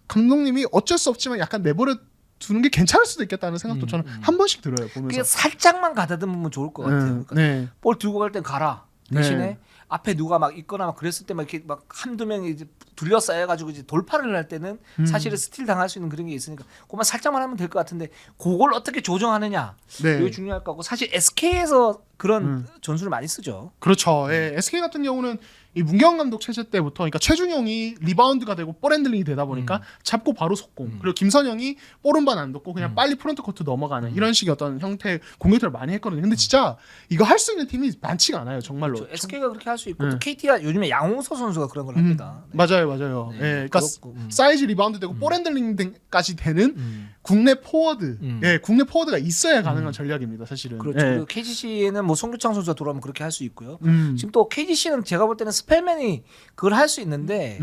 감독님이 어쩔 수 없지만 약간 내버려 두는 게 괜찮을 수도 있겠다는 생각도 저는 한 번씩 들어요 그게 보면서. 살짝만 가다듬으면 좋을 것 같아요. 그러니까 네. 볼 들고 갈 땐 가라. 대신에 네. 앞에 누가 막 있거나 막 그랬을 때 막 이렇게 막 한두 명이 이제 둘러싸여 가지고 이제 돌파를 할 때는 사실은 스틸 당할 수 있는 그런 게 있으니까 그만 살짝만 하면 될 것 같은데 그걸 어떻게 조정하느냐 네. 이게 중요할 거고 사실 SK에서 그런 전술을 많이 쓰죠. 그렇죠. 예, SK 같은 경우는 이 문경원 감독 체제 때부터 그러니까 최준용이 리바운드가 되고 볼 핸들링이 되다 보니까 잡고 바로 속공. 그리고 김선영이 볼 운반 안 돕고 그냥 빨리 프론트 코트 넘어가는 이런 식의 어떤 형태의 공격들을 많이 했거든요. 근데 진짜 이거 할 수 있는 팀이 많지가 않아요, 정말로. 그렇죠. SK가 그렇게 할 수 있고 또 KT가 요즘에 양홍서 선수가 그런 걸 합니다. 네. 맞아요. 네, 예, 그러니까 그렇고, 사이즈 리바운드 되고 볼 핸들링까지 되는 국내 포워드, 국내 포워드가 있어야 가능한 전략입니다, 사실은. 그렇죠. 예. 그리고 KGC에는 뭐 송교창 선수가 돌아오면 그렇게 할 수 있고요. 음. 지금 또 KGC는 제가 볼 때는 스펠맨이 그걸 할 수 있는데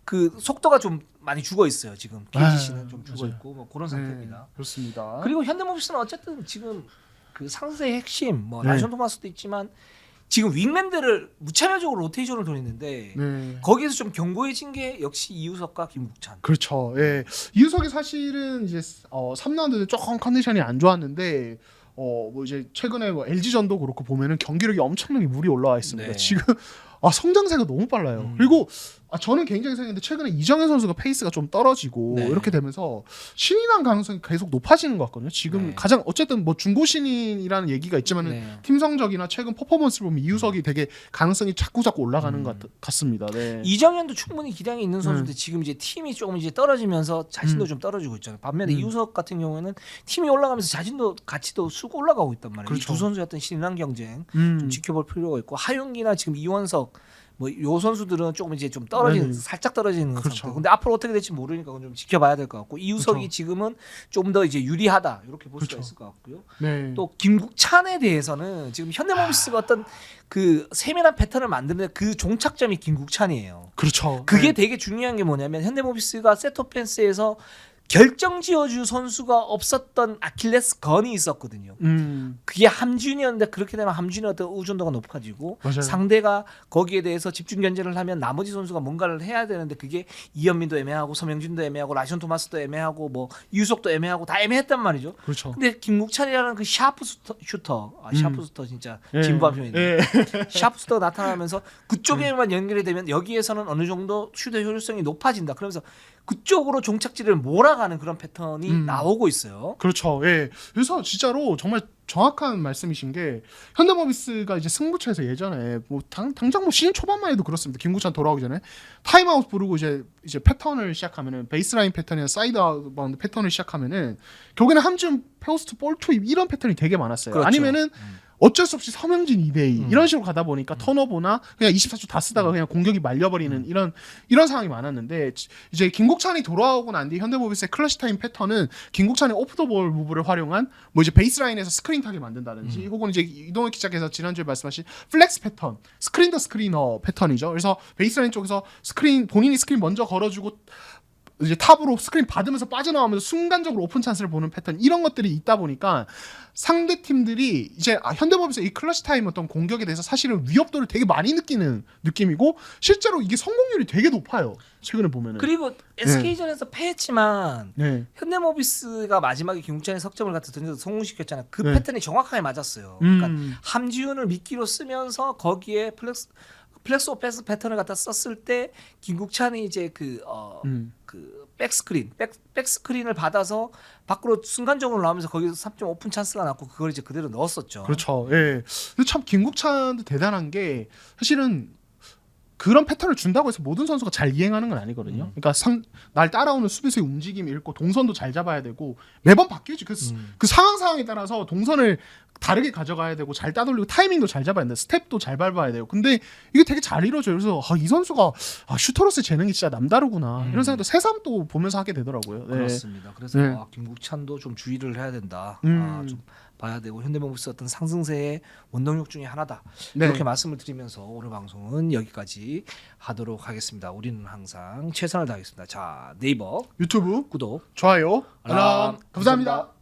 그 속도가 좀 많이 죽어 있어요. 지금 KGC는 좀 죽어 맞아요. 있고 뭐 그런 상태입니다. 그렇습니다. 그리고 현대모비스는 어쨌든 지금 그 상세의 핵심 뭐 네. 라이션 토마스도 있지만 지금 윙맨들을 무차별적으로 로테이션을 돌리는데 네. 거기에서 좀 견고해진 게 역시 이우석과 김국찬. 그렇죠. 예. 이우석이 사실은 이제 3라운드 때 조금 컨디션이 안 좋았는데 뭐 이제 최근에 뭐 LG전도 그렇고 보면은 경기력이 엄청나게 물이 올라와 있습니다. 네. 지금 성장세가 너무 빨라요. 그리고 저는 개인적인 생각인데 최근에 이정현 선수가 페이스가 좀 떨어지고 네. 이렇게 되면서 신인왕 가능성이 계속 높아지는 것 같거든요. 지금 네. 가장 어쨌든 뭐 중고 신인이라는 얘기가 있지만은 네. 팀 성적이나 최근 퍼포먼스를 보면 이우석이 되게 가능성이 자꾸 올라가는 것 같습니다. 네. 이정현도 충분히 기량이 있는 선수인데 지금 이제 팀이 조금 이제 떨어지면서 자신도 좀 떨어지고 있잖아요. 반면에 이우석 같은 경우에는 팀이 올라가면서 자신도 가치도 쑥 올라가고 있단 말이에요. 그렇죠. 이 두 선수의 어떤 신인왕 경쟁 좀 지켜볼 필요가 있고 하윤기나 지금 이원석 뭐 요 선수들은 조금 이제 좀 떨어지는 살짝 떨어지는 그렇죠. 상태. 근데 앞으로 어떻게 될지 모르니까 그건 좀 지켜봐야 될 것 같고 이우석이 그렇죠. 지금은 좀 더 이제 유리하다 이렇게 볼 수가 그렇죠. 있을 것 같고요. 네. 또 김국찬에 대해서는 지금 현대모비스가 어떤 그 세밀한 패턴을 만드는 그 종착점이 김국찬이에요. 그렇죠. 그게 네. 되게 중요한 게 뭐냐면 현대모비스가 세토펜스에서 결정 지어줄 선수가 없었던 아킬레스 건이 있었거든요. 그게 함준이었는데 그렇게 되면 함준이 어떤 의존도가 높아지고 맞아요. 상대가 거기에 대해서 집중 견제를 하면 나머지 선수가 뭔가를 해야 되는데 그게 이현민도 애매하고 서명준도 애매하고 라시온 토마스도 애매하고 뭐 이우석도 애매하고 다 애매했단 말이죠. 그렇죠. 근데 김국찬이라는 그 샤프 슈터, 샤프 슈터 진짜 예. 진부한 표현이네요. 예. 샤프 슈터가 나타나면서 그쪽에만 연결이 되면 여기에서는 어느 정도 슈터 효율성이 높아진다. 그러면서 그쪽으로 종착지를 몰아가는 그런 패턴이 나오고 있어요. 그렇죠. 예. 그래서 진짜로 정말 정확한 말씀이신 게 현대모비스가 이제 승부처에서 예전에 뭐 당장 뭐 시즌 초반만 해도 그렇습니다. 김구찬 돌아오기 전에 타임아웃 부르고 이제 패턴을 시작하면은 베이스라인 패턴이나 사이드 아웃바운드 패턴을 시작하면은 결국에는 함준 페어스트 볼 투입 이런 패턴이 되게 많았어요. 그렇죠. 아니면은 어쩔 수 없이 서명진 2대2 이런 식으로 가다 보니까 턴오버나 그냥 24초 다 쓰다가 그냥 공격이 말려버리는 이런 상황이 많았는데 이제 김국찬이 돌아오고 난 뒤 현대모비스의 클러치 타임 패턴은 김국찬의 오프 더 볼 무브를 활용한 뭐 이제 베이스라인에서 스크린 타게 만든다든지 혹은 이제 이동혁 기자께서 지난주에 말씀하신 플렉스 패턴 스크린 더 스크리너 패턴이죠. 그래서 베이스라인 쪽에서 본인이 스크린 먼저 걸어주고 이제 탑으로 스크린 받으면서 빠져나오면서 순간적으로 오픈 찬스를 보는 패턴 이런 것들이 있다 보니까 상대 팀들이 이제 현대모비스 이 클러치 타임 어떤 공격에 대해서 사실은 위협도를 되게 많이 느끼는 느낌이고 실제로 이게 성공률이 되게 높아요. 최근에 보면은. 그리고 SK전에서 패했지만 네. 현대모비스가 마지막에 김국찬의 석점을 갖다 던져서 성공시켰잖아요. 그 네. 패턴이 정확하게 맞았어요. 그러니까 함지훈을 미끼로 쓰면서 거기에 플렉스 오펜스 패턴을 갖다 썼을 때 김국찬이 이제 그 백스크린을 받아서 밖으로 순간적으로 나오면서 거기서 3점 오픈 찬스가 났고 그걸 이제 그대로 넣었었죠. 그렇죠. 예. 근데 참 김국찬도 대단한 게 사실은 그런 패턴을 준다고 해서 모든 선수가 잘 이행하는 건 아니거든요. 그러니까 날 따라오는 수비수의 움직임 읽고 동선도 잘 잡아야 되고 매번 바뀌지. 그 상황에 따라서 동선을 다르게 가져가야 되고 잘 따돌리고 타이밍도 잘 잡아야 된다. 스텝도 잘 밟아야 돼요. 근데 이게 되게 잘 이루어져요. 그래서 이 선수가 슈터로서의 재능이 진짜 남다르구나. 이런 생각도 새삼 또 보면서 하게 되더라고요. 네. 그렇습니다. 그래서 네. 김국찬도 좀 주의를 해야 된다. 좀 봐야 되고 현대모비스 어떤 상승세의 원동력 중에 하나다. 네. 이렇게 말씀을 드리면서 오늘 방송은 여기까지 하도록 하겠습니다. 우리는 항상 최선을 다하겠습니다. 자, 네이버 유튜브 구독, 좋아요, 알람. 감사합니다.